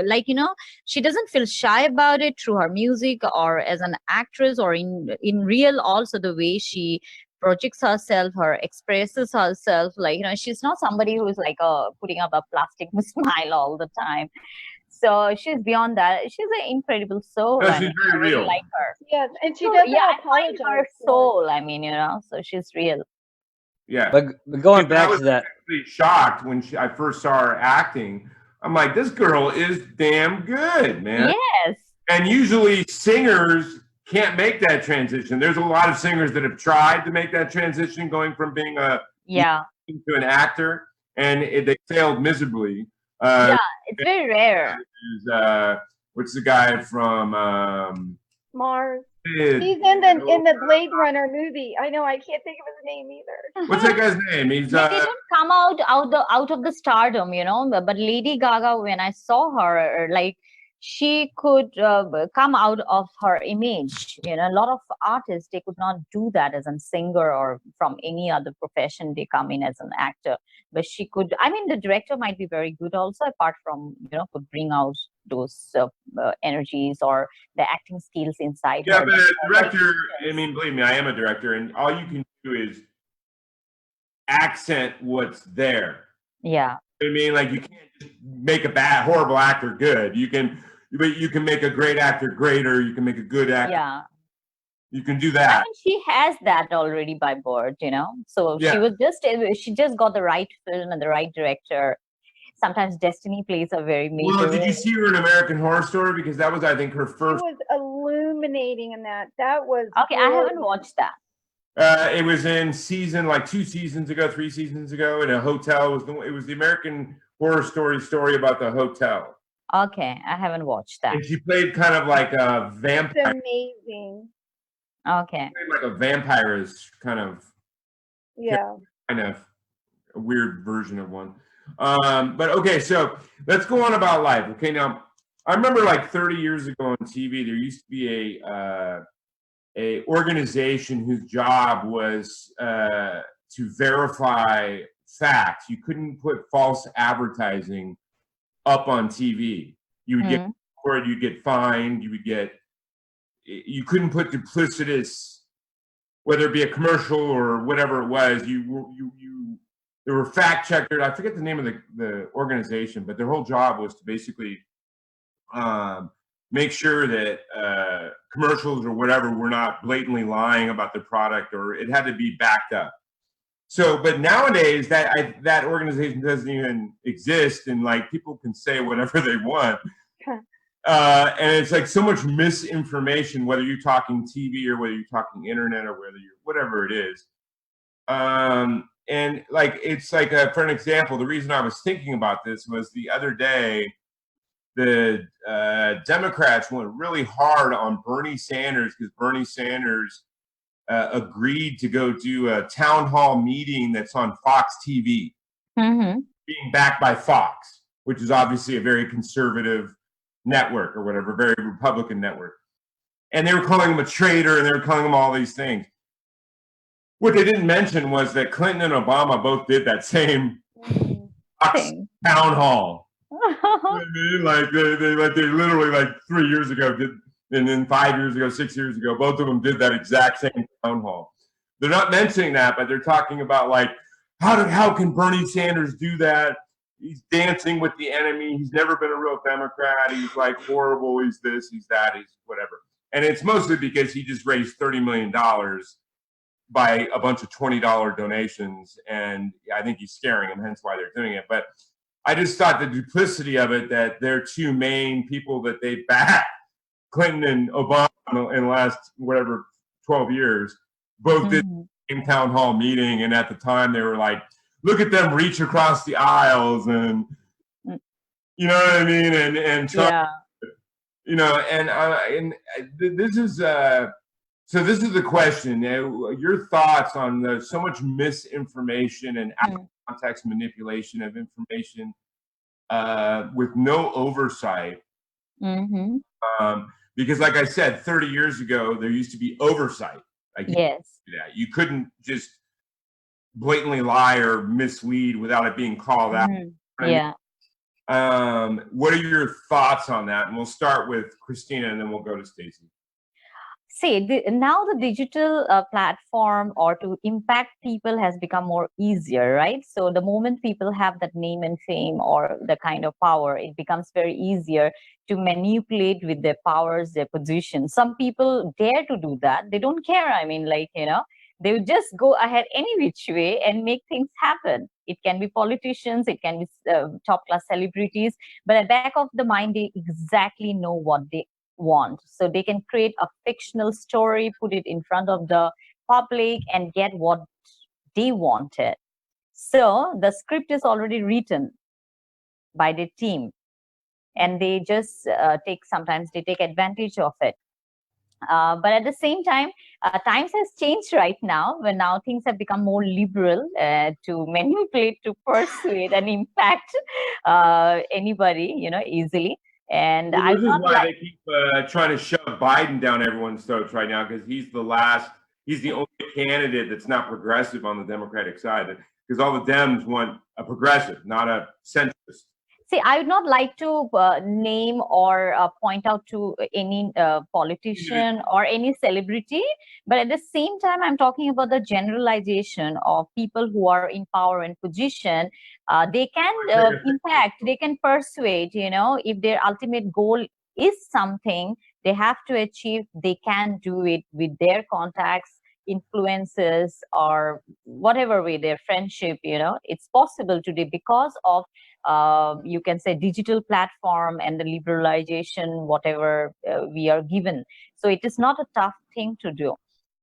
like, you know, she doesn't feel shy about it through her music or as an actress or in real. Also, the way she projects herself, her expresses herself, like, you know, she's not somebody who's like putting up a plastic smile all the time. So she's beyond that. She's an incredible soul. No, she's very real. Really like her. Yes, and she doesn't apologize. I like her soul. I mean, you know, so she's real. Yeah. But going back to that, I was actually shocked when I first saw her acting. I'm like, this girl is damn good, man. Yes. And usually singers can't make that transition. There's a lot of singers that have tried to make that transition, going from being a to an actor, and they failed miserably. It's very rare. What's the guy from Mars? He's in the Blade Runner movie. I know, I can't think of his name either. What's that guy's name? He's they didn't come out of the stardom, you know. But Lady Gaga, when I saw her, like, she could come out of her image. You know, a lot of artists, they could not do that as a singer or from any other profession. They come in as an actor, but she could. I mean, the director might be very good also, apart from, you know, could bring out those energies or the acting skills inside. Yeah, but a director, I mean, believe me, I am a director, and all you can do is accent what's there. Yeah. I mean, like, you can't just make a horrible actor good. But you can make a great actor greater. You can make a good actor. Yeah. You can do that. I mean, she has that already by birth, you know. So she just got the right film and the right director. Sometimes destiny plays a very major Well, did role. you see her in American Horror Story? Because that was, I think, her first. She was illuminating in that. That was okay. I haven't watched that. It was in season, like 3 seasons ago, in a hotel. It was the American Horror Story about the hotel. Okay, I haven't watched that. And she played kind of like a vampire. It's amazing. Okay. Like a vampirist kind of. Yeah. Kind of a weird version of one. But okay, so let's go on about life. Okay, now I remember like 30 years ago on TV, there used to be a organization whose job was to verify facts. You couldn't put false advertising up on TV. You would get word, you'd get fined, you couldn't put duplicitous, whether it be a commercial or whatever it was, there were fact checkers. I forget the name of the organization, but their whole job was to basically make sure that commercials or whatever were not blatantly lying about the product, or it had to be backed up. So, but nowadays that organization doesn't even exist, and like people can say whatever they want. And it's like so much misinformation, whether you're talking TV or whether you're talking internet or whatever it is. And like, it's like, for an example, the reason I was thinking about this was the other day, the Democrats went really hard on Bernie Sanders because Bernie Sanders agreed to go do a town hall meeting that's on Fox TV, being backed by Fox, which is obviously a very conservative network or whatever, very Republican network. And they were calling him a traitor, and they were calling him all these things. What they didn't mention was that Clinton and Obama both did that same Fox town hall. You know what I mean? Like they literally, like 3 years ago did, and then 5 years ago, 6 years ago, both of them did that exact same town hall. They're not mentioning that, but they're talking about like, how can Bernie Sanders do that? He's dancing with the enemy. He's never been a real Democrat. He's like horrible. He's this, he's that, he's whatever. And it's mostly because he just raised $30 million by a bunch of $20 donations. And I think he's scaring them, hence why they're doing it. But I just thought the duplicity of it, that their two main people that they backed, Clinton and Obama, in the last, 12 years, both did the same town hall meeting. And at the time they were like, look at them reach across the aisles, and you know what I mean, and try, you know, and this is so this is the question. Your thoughts on so much misinformation and out of context manipulation of information with no oversight. Because, like I said, 30 years ago there used to be oversight. Like you couldn't just blatantly lie or mislead without it being called out. What are your thoughts on that? And we'll start with Kristina, and then we'll go to Stacy. See, now the digital platform or to impact people has become more easier, right? So the moment people have that name and fame or the kind of power, it becomes very easier to manipulate with their powers, their position. Some people dare to do that. They don't care. I mean, like, you know, they would just go ahead any which way and make things happen. It can be politicians, it can be top class celebrities, but at the back of the mind, they exactly know what they want. So they can create a fictional story, put it in front of the public, and get what they wanted. So the script is already written by the team, and they just sometimes they take advantage of it. But at the same time, times has changed right now, when now things have become more liberal to manipulate, to persuade and impact anybody, you know, easily. And this is why they keep trying to shove Biden down everyone's throats right now, because he's the only candidate that's not progressive on the Democratic side, because all the Dems want a progressive, not a centrist. See, I would not like to name or point out to any politician or any celebrity, but at the same time, I'm talking about the generalization of people who are in power and position. They can impact, they can persuade, you know, if their ultimate goal is something they have to achieve, they can do it with their contacts, influences, or whatever way, their friendship, you know. It's possible today because of you can say digital platform and the liberalization, whatever we are given. So it is not a tough thing to do.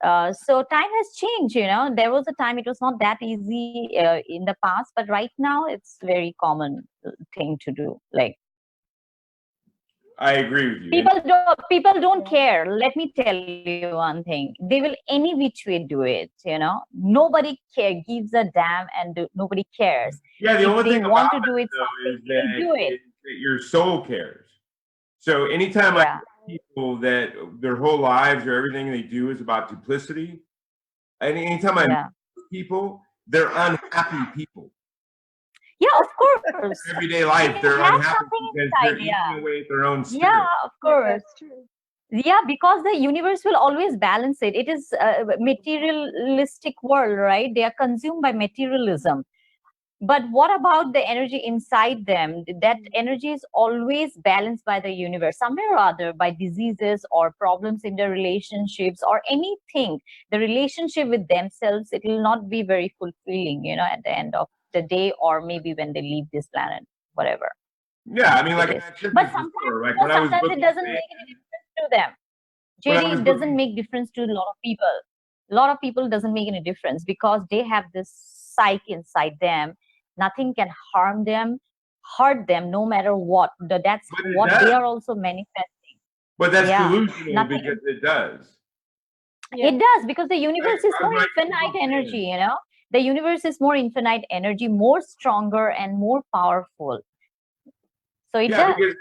So time has changed, you know. There was a time it was not that easy in the past, but right now it's very common thing to do. Like, I agree with you. People don't care. Let me tell you one thing. They will any which way do it, you know. Nobody gives a damn, and nobody cares. Yeah, the only thing want about to do it, though, is they do it. Your soul cares. So anytime I see people that their whole lives or everything they do is about duplicity, and anytime I meet people, they're unhappy people. Yeah, of course. Everyday life, They they're have unhappy something because they're inside, yeah. eating away at their own spirit. Yeah, of course. That's true. Yeah, because the universe will always balance it. It is a materialistic world, right? They are consumed by materialism. But what about the energy inside them? That energy is always balanced by the universe, somewhere or other, by diseases or problems in their relationships or anything. The relationship with themselves, it will not be very fulfilling, at the end of the day, or maybe when they leave this planet, whatever. Yeah, I mean, like It I is. said But before, sometimes, like when I was sometimes it booking doesn't Vegas, make any difference to them. when I JD, was it doesn't booking, make difference to a lot of people. A lot of people doesn't make any difference because they have this psyche inside them. Nothing can harm them, hurt them, no matter what. That's but it what they does. are also manifesting. But that's Yeah, delusional nothing. because it does. Yeah. It does, because the universe is As more my infinite book energy. is. The universe is more infinite energy, more stronger and more powerful. So it Yeah, does. because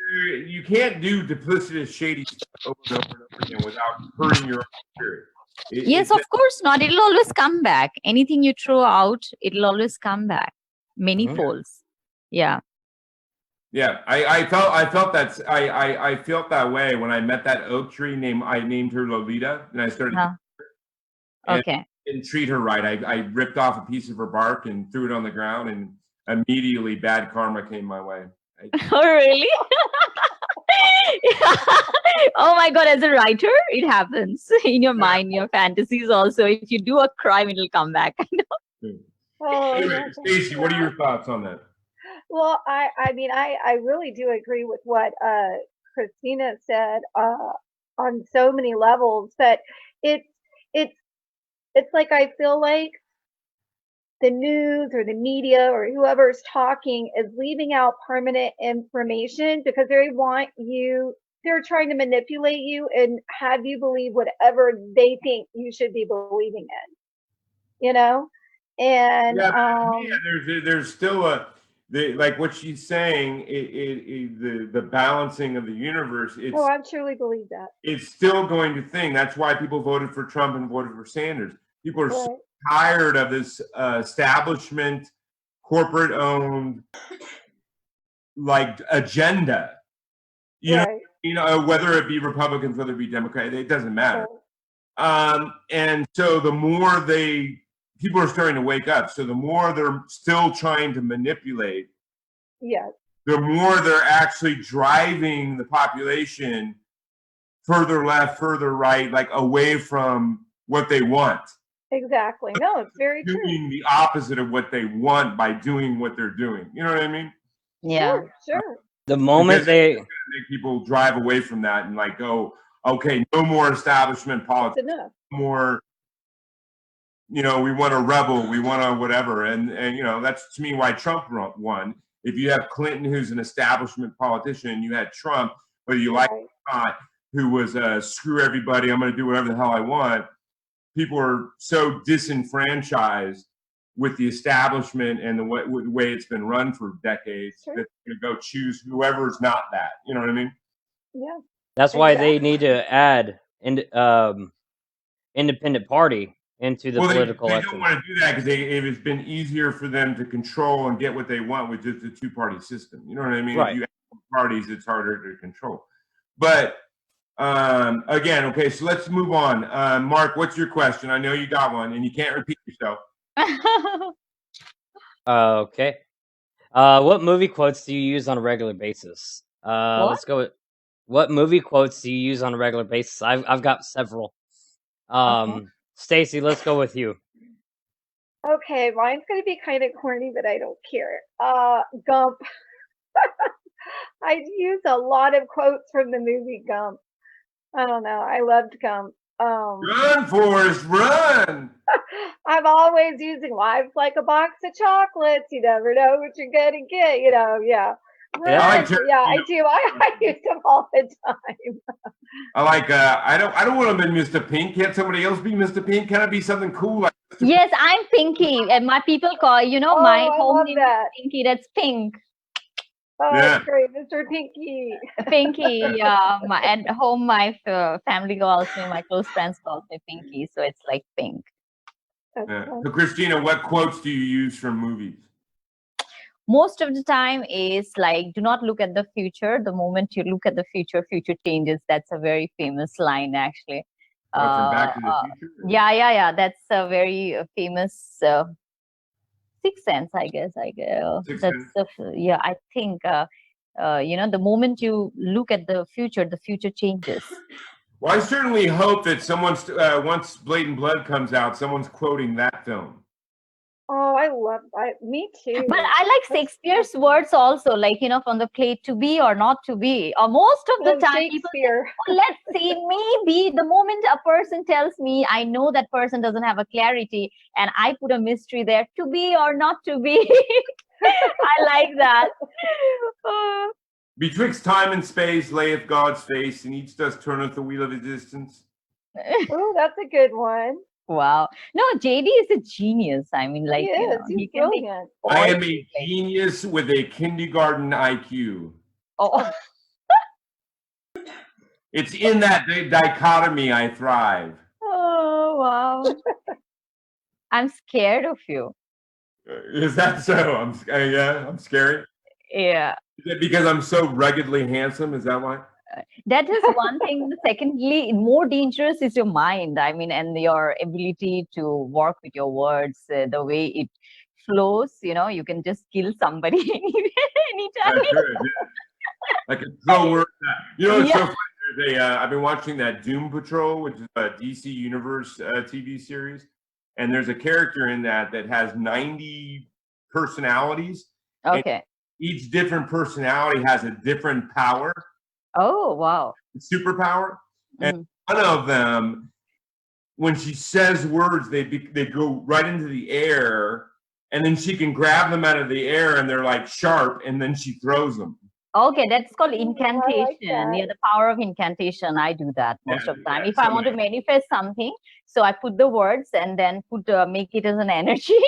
you can't do duplicitous, shady stuff over and over and over again without hurting your own spirit. Yes, of course not. It'll always come back. Anything you throw out, it'll always come back. Many folds. Yeah. Yeah, I felt I felt that way when I met that oak tree I named her Lolita, and I started and Okay. didn't treat her right. I ripped off a piece of her bark and threw it on the ground, and immediately bad karma came my way. Oh, really? Oh my God, as a writer, it happens in your mind, your fantasies also. If you do a crime, it'll come back. Oh, Anyway, yeah. Stacy, what are your thoughts on that? Well, I mean, I really do agree with what Kristina said on so many levels. But it's it's it's like I feel like the news or the media or whoever's talking is leaving out permanent information because they're trying to manipulate you and have you believe whatever they think you should be believing in, And Yeah, but there's still like what she's saying. The balancing of the universe. I truly believe that. It's still going to thing. That's why people voted for Trump and voted for Sanders. People are so Right. tired of this establishment, corporate-owned, like agenda. Right. Whether it be Republicans, whether it be Democrats, it doesn't matter. Right. And so the more people are starting to wake up. So the more they're still trying to manipulate, Yes. the more they're actually driving the population further left, further right, like away from what they want. Exactly. No, it's very true. Doing the opposite of what they want by doing what they're doing. You know what I mean? Yeah. Sure. The moment they make people drive away from that and like go, okay, no more establishment politics, enough. more. We want a rebel, we want a whatever, and that's to me why Trump won. If you have Clinton, who's an establishment politician, and you had Trump, whether you like it or not, who was screw everybody, I'm going to do whatever the hell I want. People are so disenfranchised with the establishment and the way it's been run for decades that they're going to go choose whoever's not that. You know what I mean? Yeah. That's why they need to add independent party into the political they don't want to do that because it's been easier for them to control and get what they want with just a two-party system. You know what I mean? Right. If you have parties, it's harder to control. But again, okay, so let's move on. Mark, what's your question? I know you got one, and you can't repeat yourself. Okay. What movie quotes do you use on a regular basis? Let's go with what movie quotes do you use on a regular basis? I've got several. Stacy, let's go with you. Okay, mine's gonna be kind of corny, but I don't care. Gump. I use a lot of quotes from the movie Gump. I don't know. I loved Gump. Run, Forrest, run! I'm always using life's like a box of chocolates. You never know what you're gonna get. Yeah. Yeah, I do. I use them all the time. I like. I don't want to be Mr. Pink. Can't somebody else be Mr. Pink? Can I be something cool like? Yes, I'm Pinky, and my people call my home name is Pinky. That's Pink. Oh, that's great, Mr. Pinky. Pinky, yeah. At home, my family calls me. My close friends call me Pinky, so it's like Pink. So, Kristina, what quotes do you use from movies? most of the time is like, do not look at the future. The moment you look at the future, future changes. That's a very famous line, actually. From Back to the Future? Yeah. That's a very famous Sixth Sense, I guess. Yeah, I think, the moment you look at the future changes. Well, I certainly hope that someone's, once Blatant Blood comes out, someone's quoting that film. Oh, me too. But I like Shakespeare's words also, like, from the play To Be or Not to Be. Or most of the time, people say, oh, let's see, maybe the moment a person tells me, I know that person doesn't have a clarity, and I put a mystery there, to be or not to be. I like that. Betwixt time and space layeth God's face, and each does turneth the wheel of existence. Oh, that's a good one. Wow. No, JD is a genius. I mean, like, he can be. I am a genius with a kindergarten IQ. Oh. It's in that dichotomy I thrive. Oh, wow. I'm scared of you. Is that so? I'm scary. Yeah. Is it because I'm so ruggedly handsome? Is that why? That is one thing. Secondly, more dangerous is your mind. I mean, and your ability to work with your words, the way it flows. You can just kill somebody anytime. I can throw words at. It's so funny. I've been watching that Doom Patrol, which is a DC Universe TV series, and there's a character in that has 90 personalities. Okay. Each different personality has a different power. Oh, wow. Superpower. And one of them, when she says words, they go right into the air, and then she can grab them out of the air, and they're like sharp, and then she throws them. Okay, that's called incantation. The power of incantation. I do that most of the time. If I want to manifest something, so I put the words and then make it as an energy,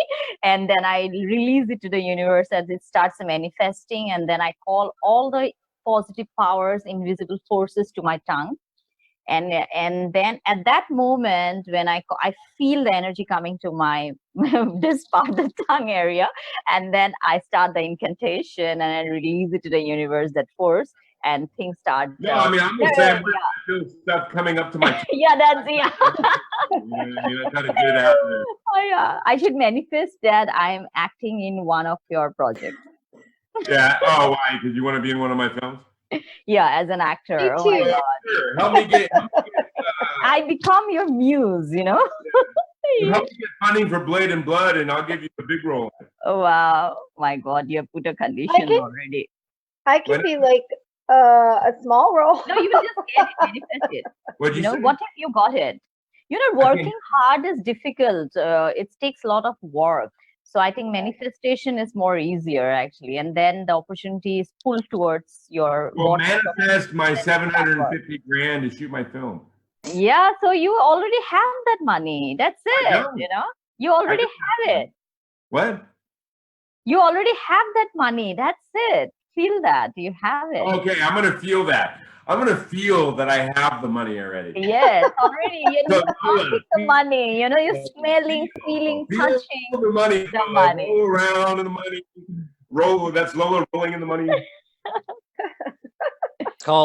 and then I release it to the universe as it starts manifesting, and then I call all the positive powers, invisible forces to my tongue. And then at that moment, when I feel the energy coming to my this part, the tongue area, and then I start the incantation and I release it to the universe, that force, and things start. No, I mean, I'm the same way. I feel stuff coming up to my tongue. Yeah, that's I gotta get it out there. Oh yeah, I should manifest that I'm acting in one of your projects. Yeah. Oh, why? Because you want to be in one of my films? Yeah, as an actor. Me too. Oh my God. Sure. Help me get. I become your muse, Help me get funding for Blade and Blood, and I'll give you a big role. Oh wow, my God, you have put a condition already. I could be like a small role. No, you will just get it, manifest it. What'd you say? What if you got it? Working hard is difficult. It takes a lot of work. So I think manifestation is more easier, actually, and then the opportunity is pulled towards your. Well, manifest my 750 grand to shoot my film. Yeah, so you already have that money. That's it. You already have it. What? You already have that money. That's it. Feel that you have it. Okay, I'm gonna feel that. I'm gonna feel that I have the money already. Yes, already. The money. You're smelling, feeling, touching the money. The money. Roll around in the money. Roll. That's Lola rolling in the money.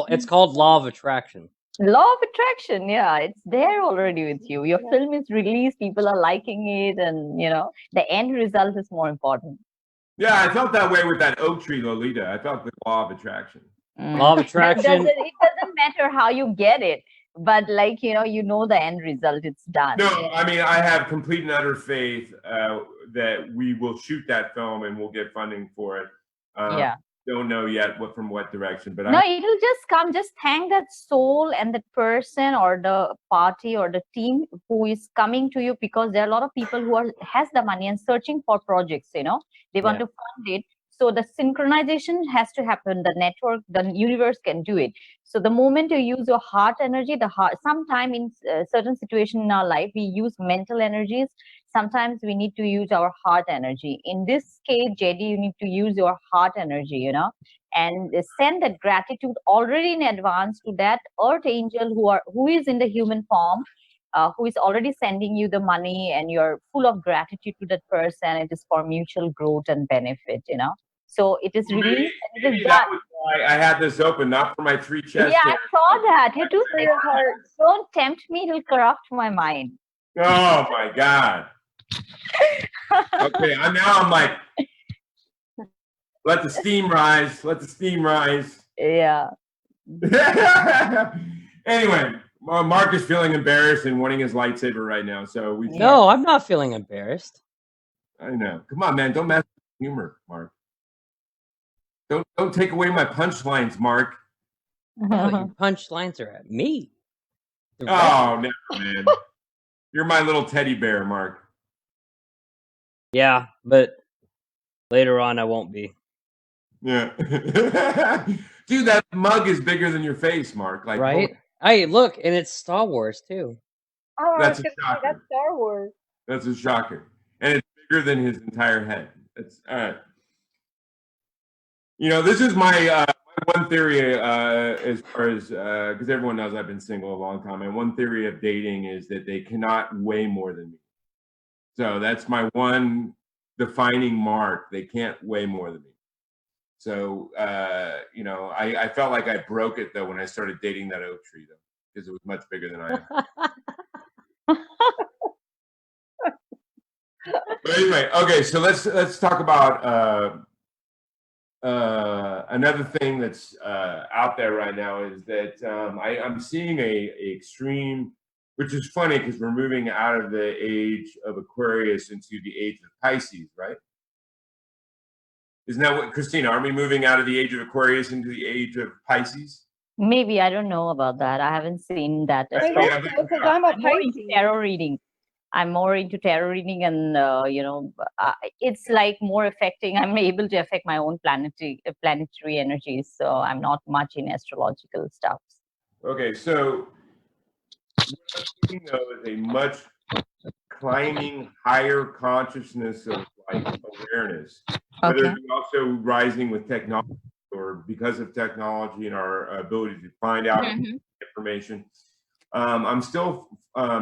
It's called Law of Attraction. Law of attraction. Yeah, it's there already with you. Your film is released. People are liking it, and the end result is more important. Yeah, I felt that way with that oak tree, Lolita. I felt the law of attraction. Law of attraction. It doesn't matter how you get it, but the end result. It's done. No, I mean, I have complete and utter faith that we will shoot that film and we'll get funding for it. Don't know yet from what direction, but it'll just come. Just thank that soul and that person or the party or the team who is coming to you, because there are a lot of people who has the money and searching for projects. They want to fund it. So the synchronization has to happen. The network, the universe can do it. So the moment you use your heart energy, sometime in certain situation in our life, we use mental energies. Sometimes we need to use our heart energy. In this case, JD, you need to use your heart energy, and send that gratitude already in advance to that earth angel who is in the human form, who is already sending you the money, and you're full of gratitude to that person. It is for mutual growth and benefit, So it is released and it Maybe is that done. was why I had this open, not for my 3 chest Yeah, I hairs. saw that. You do For your heart. don't tempt me, it'll corrupt my mind. Oh my God. Okay, I'm like, let the steam rise. Let the steam rise. Yeah. Anyway, Mark is feeling embarrassed and wanting his lightsaber right now. So we. No, I'm not feeling embarrassed. I know. Come on, man. Don't mess with humor, Mark. Don't take away my punchlines, Mark. Oh, your punchlines are at me. Oh no, man. You're my little teddy bear, Mark. Yeah, but later on I won't be. Yeah. Dude, that mug is bigger than your face, Mark. Like, Right? Hey, look, and it's Star Wars too. Oh, That's I a was gonna say, shocker. that's Star Wars. That's a shocker. And it's bigger than his entire head. That's all right. You know, this is my one theory as far as because everyone knows I've been single a long time, and one theory of dating is that they cannot weigh more than me. So that's my one defining mark. They can't weigh more than me. So you know, I felt like I broke it though when I started dating that oak tree though, because it was much bigger than I am. But anyway, okay, so let's talk about another thing that's out there right now is that I'm seeing a extreme, which is funny because we're moving out of the age of Aquarius into the age of Pisces, right? Isn't that what, Kristina, are we moving out of the age of Aquarius into the age of Pisces? Maybe, I don't know about that. I haven't seen that. I Yeah, hope so, because I'm a I'm more into Pisces. tarot reading. I'm more into tarot reading, and you know, it's like more affecting. I'm able to affect my own planetary energies, so I'm not much in astrological stuff. Okay, so what I'm seeing though is a much climbing higher consciousness of like awareness, whether it's also rising with technology or because of technology and our ability to find out information. I'm still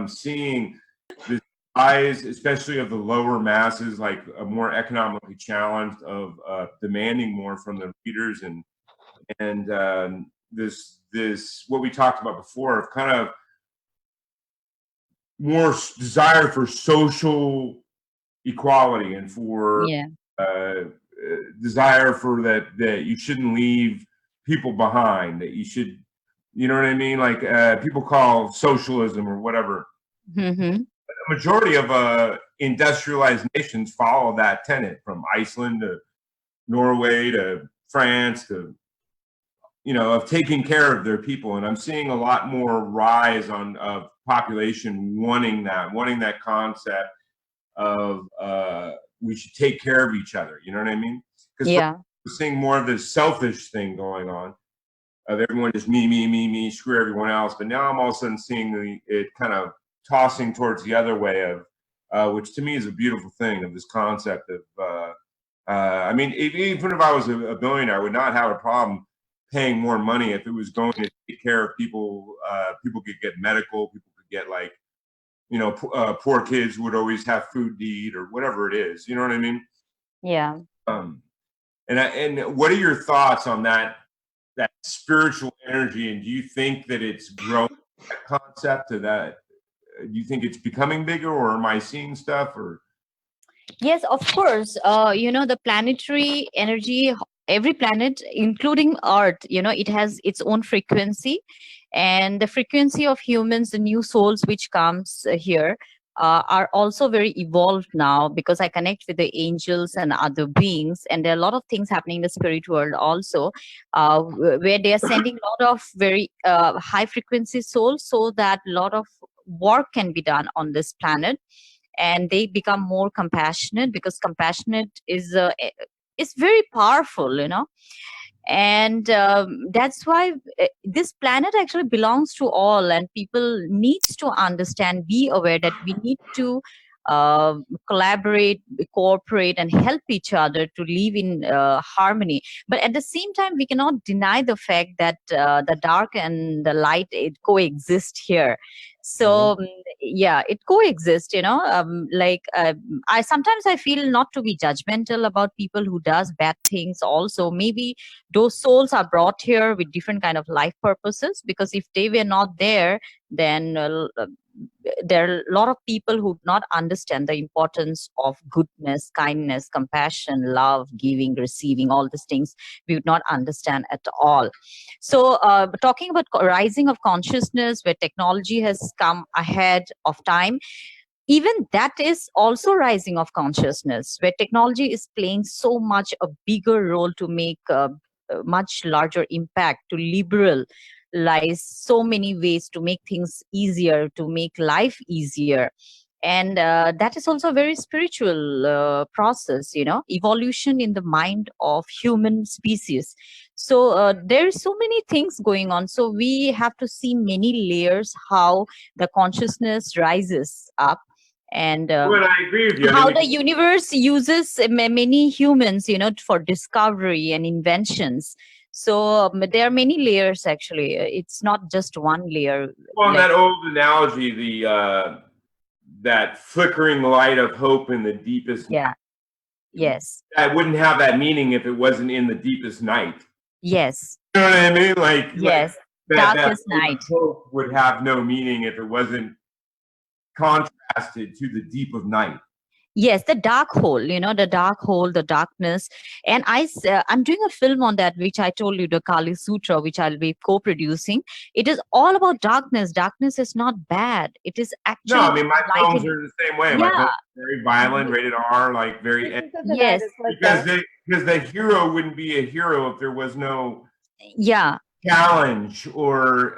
seeing the rise, especially of the lower masses, like more economically challenged, of demanding more from the leaders, and this what we talked about before of kind of more desire for social equality and for desire for that you shouldn't leave people behind, that you should, you know what I mean, like people call socialism or whatever. The majority of industrialized nations follow that tenet, from Iceland to Norway to France to, you know, of taking care of their people. And I'm seeing a lot more rise of population wanting that concept of we should take care of each other. You know what I mean? Because we're seeing more of this selfish thing going on of everyone just me, screw everyone else. But now I'm all of a sudden seeing it kind of tossing towards the other way of, which to me is a beautiful thing, of this concept of, I mean, even if I was a billionaire, I would not have a problem paying more money if it was going to take care of people. People could get medical, people could get, like, you know, poor kids would always have food to eat or whatever it is. You know what I mean? Yeah. And what are your thoughts on that spiritual energy? And do you think that it's growing, that concept, to that? Do you think it's becoming bigger, or am I seeing stuff? Or yes, of course. You know, the planetary energy, every planet, including Earth, you know, it has its own frequency, and the frequency of humans, the new souls which comes here, are also very evolved now, because I connect with the angels and other beings, and there are a lot of things happening in the spirit world also, where they are sending a lot of very high frequency souls, so that a lot of work can be done on this planet, and they become more compassionate, because compassionate is very powerful, you know. And that's why this planet actually belongs to all, and people needs to understand, be aware that we need to collaborate, cooperate, and help each other to live in harmony. But at the same time, we cannot deny the fact that the dark and the light, it coexist here. So yeah, it coexists, I sometimes I feel not to be judgmental about people who does bad things also. Maybe those souls are brought here with different kind of life purposes, because if they were not there, then there are a lot of people who do not understand the importance of goodness, kindness, compassion, love, giving, receiving, all these things we would not understand at all. So talking about rising of consciousness, where technology has come ahead of time, even that is also rising of consciousness, where technology is playing so much a bigger role to make a much larger impact, to liberalize so many ways, to make things easier, to make life easier. And that is also a very spiritual process, evolution in the mind of human species. So there are so many things going on. So we have to see many layers, how the consciousness rises up, and Well, I agree with you. how the universe uses many humans, for discovery and inventions. So there are many layers, actually. It's not just one layer. Well, that old analogy, that flickering light of hope in the deepest night, yes, that wouldn't have that meaning if it wasn't in the deepest night. Yes. You know what I mean? Like, yes, darkest night. Hope would have no meaning if it wasn't contrasted to the deep of night. Yes, the dark hole, the dark hole, the darkness. And I'm doing a film on that, which I told you, the Kali Sutra, which I'll be co-producing. It is all about darkness. Darkness is not bad. It is actually... No, I mean, my films are the same way. Yeah. My films are very violent, rated R, like very... Yes. Because the hero wouldn't be a hero if there was no... Yeah. Challenge or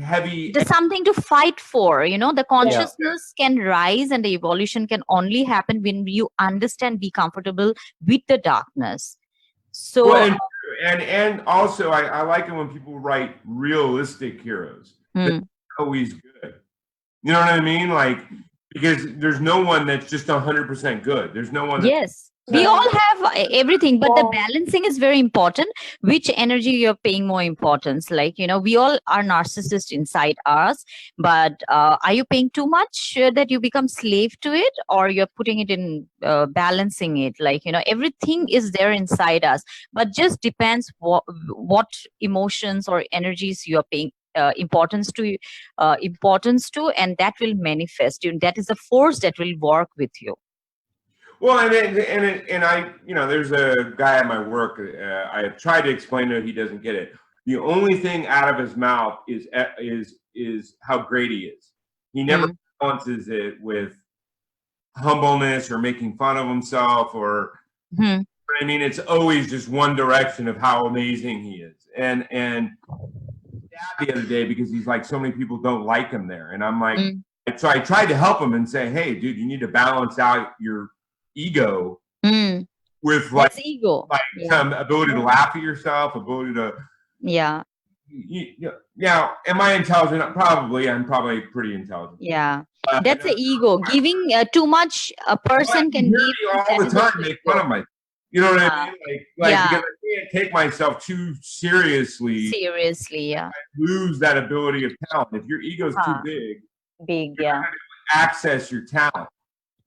heavy. There's something to fight for, the consciousness can rise, and the evolution can only happen when you understand, be comfortable with the darkness. So well, and also I like it when people write realistic heroes. They're always good. You know what I mean? Like, because there's no one that's just 100% good. There's no one. Yes. We all have everything, but the balancing is very important. Which energy you're paying more importance? Like, we all are narcissists inside us, but are you paying too much that you become slave to it, or you're putting it in balancing it? Like, everything is there inside us, but just depends what emotions or energies you are paying importance to, and that will manifest you. That is the force that will work with you. Well, and I, there's a guy at my work. I have tried to explain to him, he doesn't get it. The only thing out of his mouth is how great he is. He never balances it with humbleness or making fun of himself, or I mean, it's always just one direction of how amazing he is. And the other day, because he's like, so many people don't like him there, and I'm like, so I tried to help him and say, hey, dude, you need to balance out your ego with like ego, some ability to laugh at yourself, ability to yeah. Am I intelligent? Probably. I'm probably pretty intelligent. Yeah, that's the ego. Giving too much, a person can give all the time. Make fun of my. You know what I mean? Like because I can't take myself too seriously. Seriously, yeah. I lose that ability of talent. If your ego's too big, yeah, access your talent.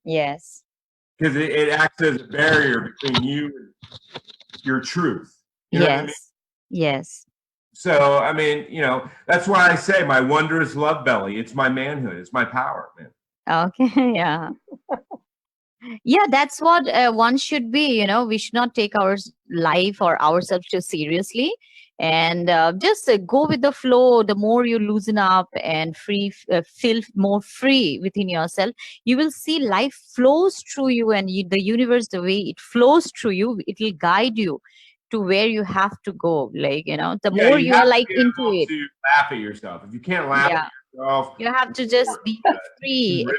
Yes. Because it acts as a barrier between you and your truth. You know what I mean? Yes. So, I mean, that's why I say my wondrous love belly. It's my manhood. It's my power, man. Okay, yeah. Yeah, that's what one should be. We should not take our life or ourselves too seriously, and just go with the flow. The more you loosen up and feel more free within yourself, you will see life flows through you, and the universe, the way it flows through you, it will guide you to where you have to go. Like, the more you are like into it. To laugh at yourself. If you can't laugh at yourself, you have to just be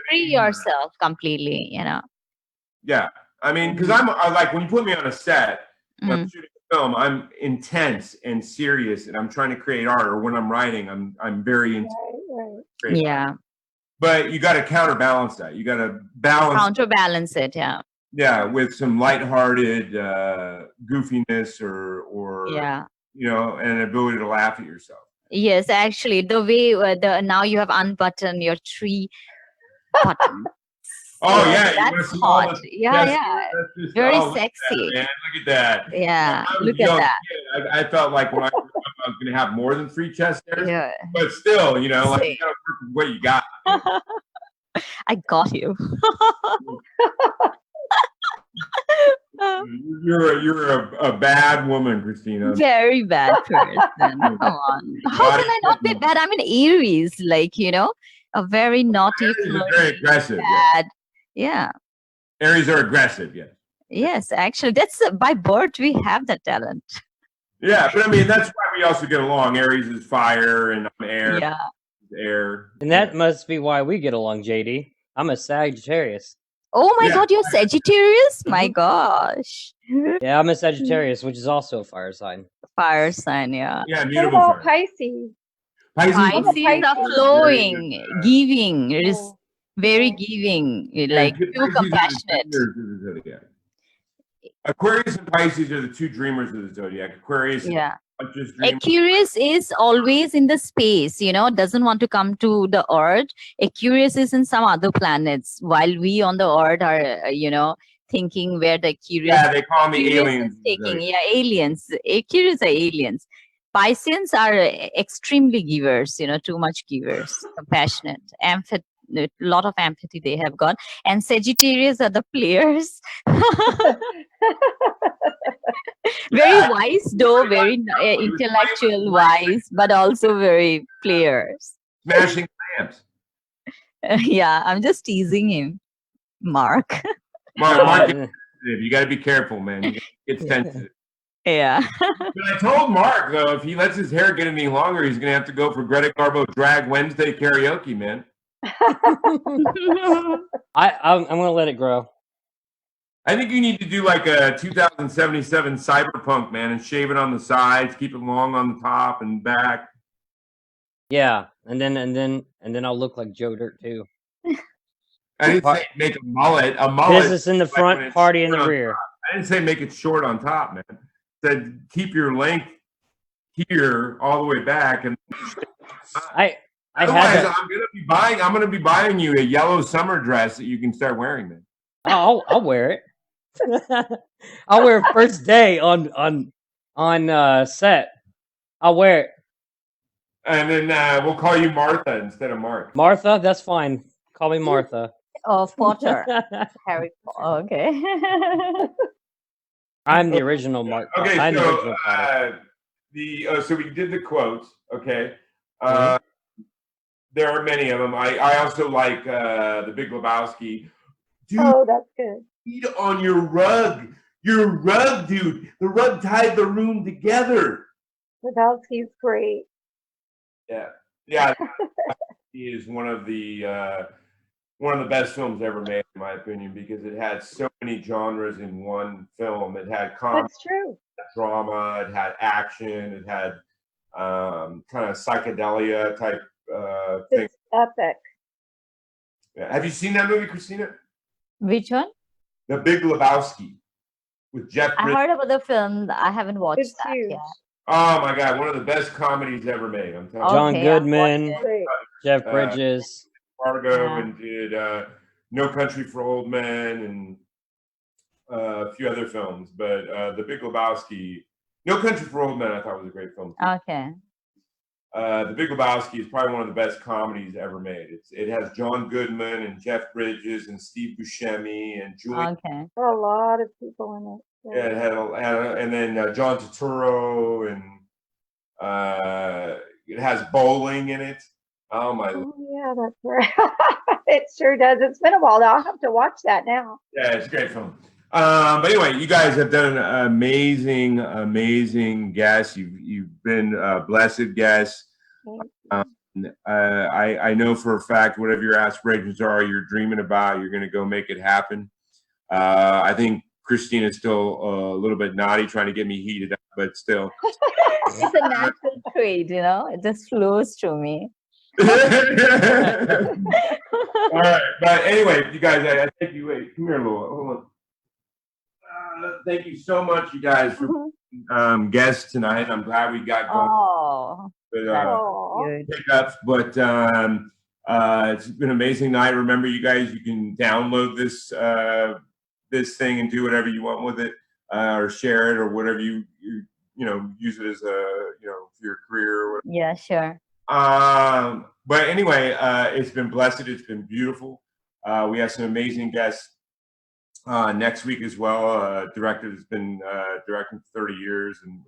free yourself completely. Yeah, I mean, because I'm like, when you put me on a set, when I'm shooting a film, I'm intense and serious, and I'm trying to create art. Or when I'm writing, I'm very intense. Yeah. but you got to counterbalance that. You got to balance Counterbalance it, yeah. Yeah, with some lighthearted goofiness or Yeah. you know, an ability to laugh at yourself. Yes, actually, the way now you have unbuttoned your tree button. Oh So yeah, you wanna that's see all hot. the Yeah, chest yeah. hair? That's just, Very oh, look at that, sexy. man. Look at that. Yeah, When I was look a at young that. kid, I felt like when I grew up, I was going to have more than 3 chest hairs. Yeah. But still, you know, like Same. you got to work with what you got. I got you. You're a bad woman, Kristina. Very bad person. Come on. How can I not be bad? I'm an Aries, like, you know, a very naughty, Aries are flirty, very aggressive. Yeah. bad. Yeah. Aries are aggressive. Yes. Yes, actually, that's by birth we have that talent. Yeah, but I mean that's why we also get along. Aries is fire, and I'm air. Yeah. Air. And that must be why we get along, JD. I'm a Sagittarius. Oh my Yeah. God, you're Sagittarius? My Mhm. gosh. Yeah, I'm a Sagittarius, which is also a fire sign. Fire sign, yeah. Yeah, What mutable about fire. Pisces? Pisces Pisces are Pisces. flowing, giving. It is Oh, very okay. giving, Yeah, like Pisces too are the compassionate. dreamers of the zodiac. Aquarius and Pisces are the 2 dreamers of the zodiac. Aquarius is Yeah. not just dreamers. Aquarius is always in the space, you know, doesn't want to come to the earth. Aquarius is in some other planets, while we on the earth are, you know, thinking where the Aquarius. Yeah, they call me Aquarius aliens. is taking, yeah, aliens. Aquarius are aliens. Pisceans are extremely givers, you know, too much givers, compassionate, a lot of empathy they have got. And Sagittarius are the players. Very Yeah. wise though, very intellectual, wise, but also very players. Smashing lamps. Yeah, I'm just teasing him, Mark. Mark, Uh, you got to be careful, man. You get sensitive. Yeah. But I told Mark though, if he lets his hair get any longer, he's gonna have to go for Greta Garbo Drag Wednesday karaoke, man. I'm gonna let it grow. I think you need to do like a 2077 cyberpunk, man, and shave it on the sides, keep it long on the top and back. Yeah, and then I'll look like Joe Dirt too. I didn't say make a mullet. A mullet. Business in the like when front, it's party in the short on rear. top. I didn't say make it short on top, man. I said keep your length here all the way back, and I had otherwise that. I'm gonna be buying you a yellow summer dress that you can start wearing, man. I'll wear it. I'll wear it first day on set. I'll wear it. And then we'll call you Martha instead of Mark. Martha, that's fine. Call me Martha. Oh, Potter. Harry Potter. Okay. I'm the original Mark. Okay, I'm the so original Potter. so we did the quotes. Okay, Mhm. there are many of them. I also like the Big Lebowski. Dude, Oh, that's good. eat on your rug. Your rug, dude. The rug tied the room together. Lebowski's great. Yeah. He is one of the best films ever made, in my opinion, because it had so many genres in one film. It had comedy, That's true. drama, it had action, it had kind of psychedelia type thing. It's epic. Yeah. Have you seen that movie, Kristina? Which one? The Big Lebowski with Jeff I Bridges. heard about the film. I haven't watched It's that huge. yet. Oh my God, one of the best comedies ever made. I'm telling John Okay, I'll Goodman, watch Great. Jeff Bridges. you. Fargo Yeah. and did No Country for Old Men and a few other films, but The Big Lebowski, No Country for Old Men, I thought was a great film. Too. Okay. The Big Lebowski is probably one of the best comedies ever made. It has John Goodman and Jeff Bridges and Steve Buscemi and Julie. Okay. There are a lot of people in it. Yeah, it had and then John Turturro and it has bowling in it. Oh my! Oh, yeah, that's right. It sure does. It's been a while though. I'll have to watch that now. Yeah, it's a great film. But anyway, you guys have done an amazing guests. You've been blessed guests. I know for a fact whatever your aspirations are, you're dreaming about, you're going to go make it happen. I think Kristina is still a little bit naughty, trying to get me heated up, but still. It's a natural trait, you know. It just flows through me. All right, but anyway, you guys, I thank you. Wait, come here, Lola. Hold on. Thank you so much, you guys, for guests tonight. I'm glad we got going with pickups, but it's been an amazing night. Remember, you guys, you can download this this thing and do whatever you want with it, or share it, or whatever you use it as a for your career or whatever. Yeah, sure. But anyway, it's been blessed. It's been beautiful. We have some amazing guests next week as well. Director has been directing for 30 years, and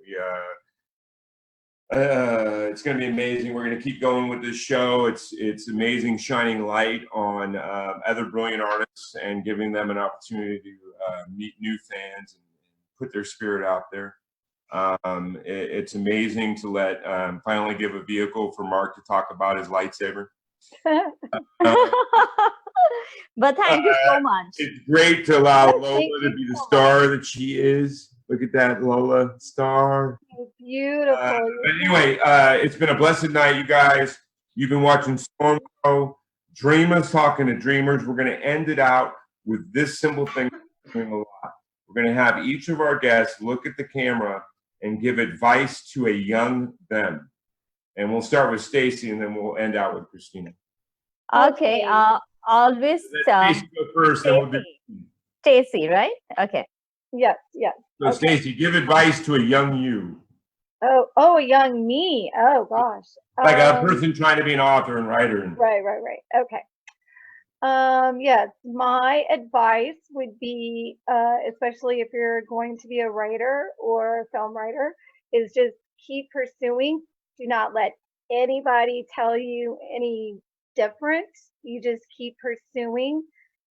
it's going to be amazing. We're going to keep going with this show. It's amazing, shining light on other brilliant artists and giving them an opportunity to meet new fans and put their spirit out there. It's amazing to let finally give a vehicle for Mark to talk about his lightsaber. But thank you so much. It's great to allow Lola to be the star that she is. Look at that, Lola, star. It's beautiful. But anyway, it's been a blessed night, you guys. You've been watching StormCrow, Dreamers Talking to Dreamers. We're going to end it out with this simple thing we're doing a lot. We're going to have each of our guests look at the camera and give advice to a young them. And we'll start with Stacy, and then we'll end out with Kristina. Okay. Always Stacy go first, then we'll do Stacy, right? Okay. Yes. So Okay. Stacy, give advice to a young you. Oh, a young me. Oh gosh. Like a person trying to be an author and writer. Right. Okay. Yes, my advice would be, especially if you're going to be a writer or a film writer, is just keep pursuing. Do not let anybody tell you any different. You just keep pursuing.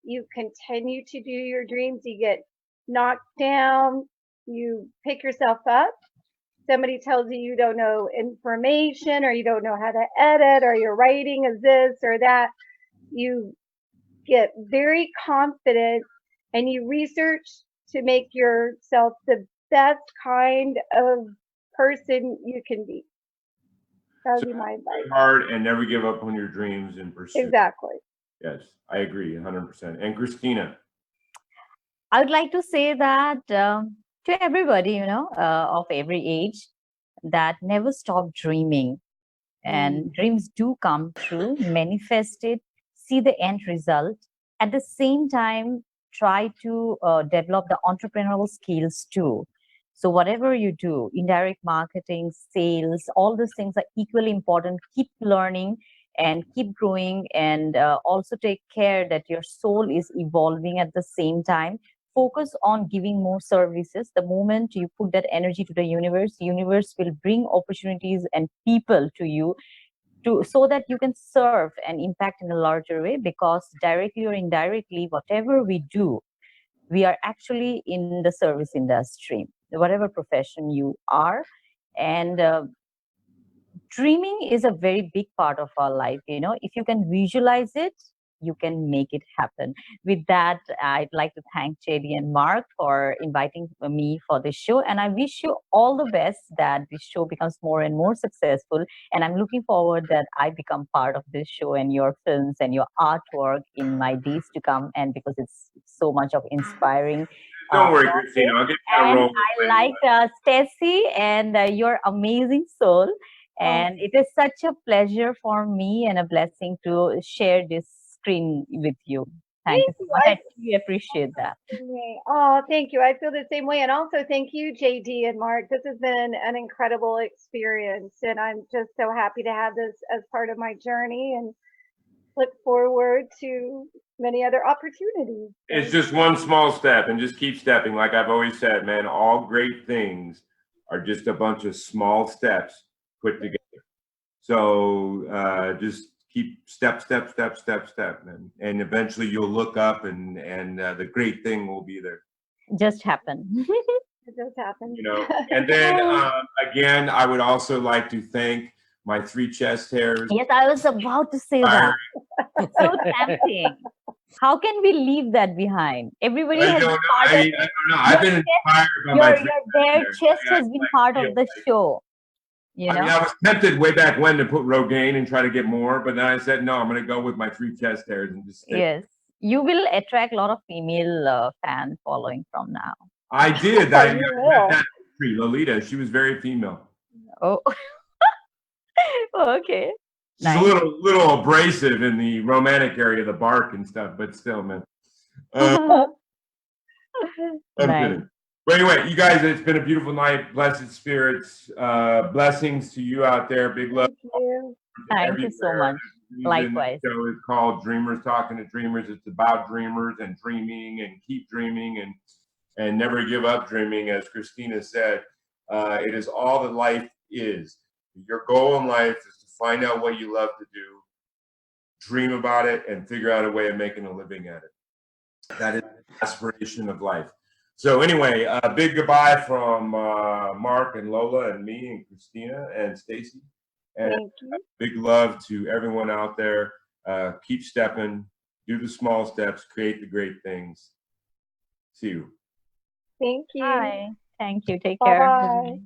You continue to do your dreams. You get knocked down. You pick yourself up. Somebody tells you you don't know information, or you don't know how to edit, or your writing is this or that. You get very confident and you research to make yourself the best kind of person you can be. That would be my advice. Hard and never give up on your dreams and pursue. Exactly. Yes, I agree 100%. And Kristina. I would like to say that to everybody, of every age, that never stop dreaming. And dreams do come true, manifest it, see the end result. At the same time, try to develop the entrepreneurial skills too. So whatever you do, indirect marketing, sales, all these things are equally important. Keep learning and keep growing, and also take care that your soul is evolving at the same time. Focus on giving more services. The moment you put that energy to the universe will bring opportunities and people to you, so that you can serve and impact in a larger way, because directly or indirectly, whatever we do, we are actually in the service industry, whatever profession you are. And dreaming is a very big part of our life. If you can visualize it, you can make it happen. With that, I'd like to thank JD and Mark for inviting me for this show. And I wish you all the best, that this show becomes more and more successful. And I'm looking forward that I become part of this show and your films and your artwork in my days to come. And because it's so much of inspiring. Don't worry, Kristina. I'll get you a role. I like Stacy and your amazing soul. And it is such a pleasure for me and a blessing to share this screen with you. Thank you so much. I really appreciate that. Oh, thank you. I feel the same way. And also thank you, JD and Mark. This has been an incredible experience. And I'm just so happy to have this as part of my journey, and look forward to many other opportunities. It's just one small step, and just keep stepping. Like I've always said, man, all great things are just a bunch of small steps put together. So just keep step, and eventually you'll look up, and the great thing will be there. Just happen. It does happen. And then again, I would also like to thank my 3 chest hairs. Yes, I was about to say that. So tempting. How can we leave that behind? Everybody has been part of it. I don't know. I've been inspired by your bare chest has been part of the show. You I mean, know? I was tempted way back when to put Rogaine and try to get more, but then I said, no, I'm going to go with my 3 chest hairs and just stick. Yes. You will attract a lot of female fan following from now. I did. Oh, I you met will. that tree, Lolita. She was very female. Oh, okay. She's a Nice. little abrasive in the romantic area, the bark and stuff, but still, man. I'm Nice. kidding. But anyway, you guys, it's been a beautiful night. Blessed spirits, blessings to you out there. Big love. Thank you. Thank you so everywhere. much. The reason Likewise. The show is called Dreamers Talking to Dreamers. It's about dreamers and dreaming and keep dreaming and never give up dreaming. As Kristina said, it is all that life is. Your goal in life is to find out what you love to do, dream about it, and figure out a way of making a living at it. That is the aspiration of life. So anyway, a big goodbye from Mark and Lola and me and Kristina and Stacy. And Thank you. big love to everyone out there. Keep stepping, do the small steps, create the great things. See you. Thank you. Bye. Thank you. Take care. Bye-bye.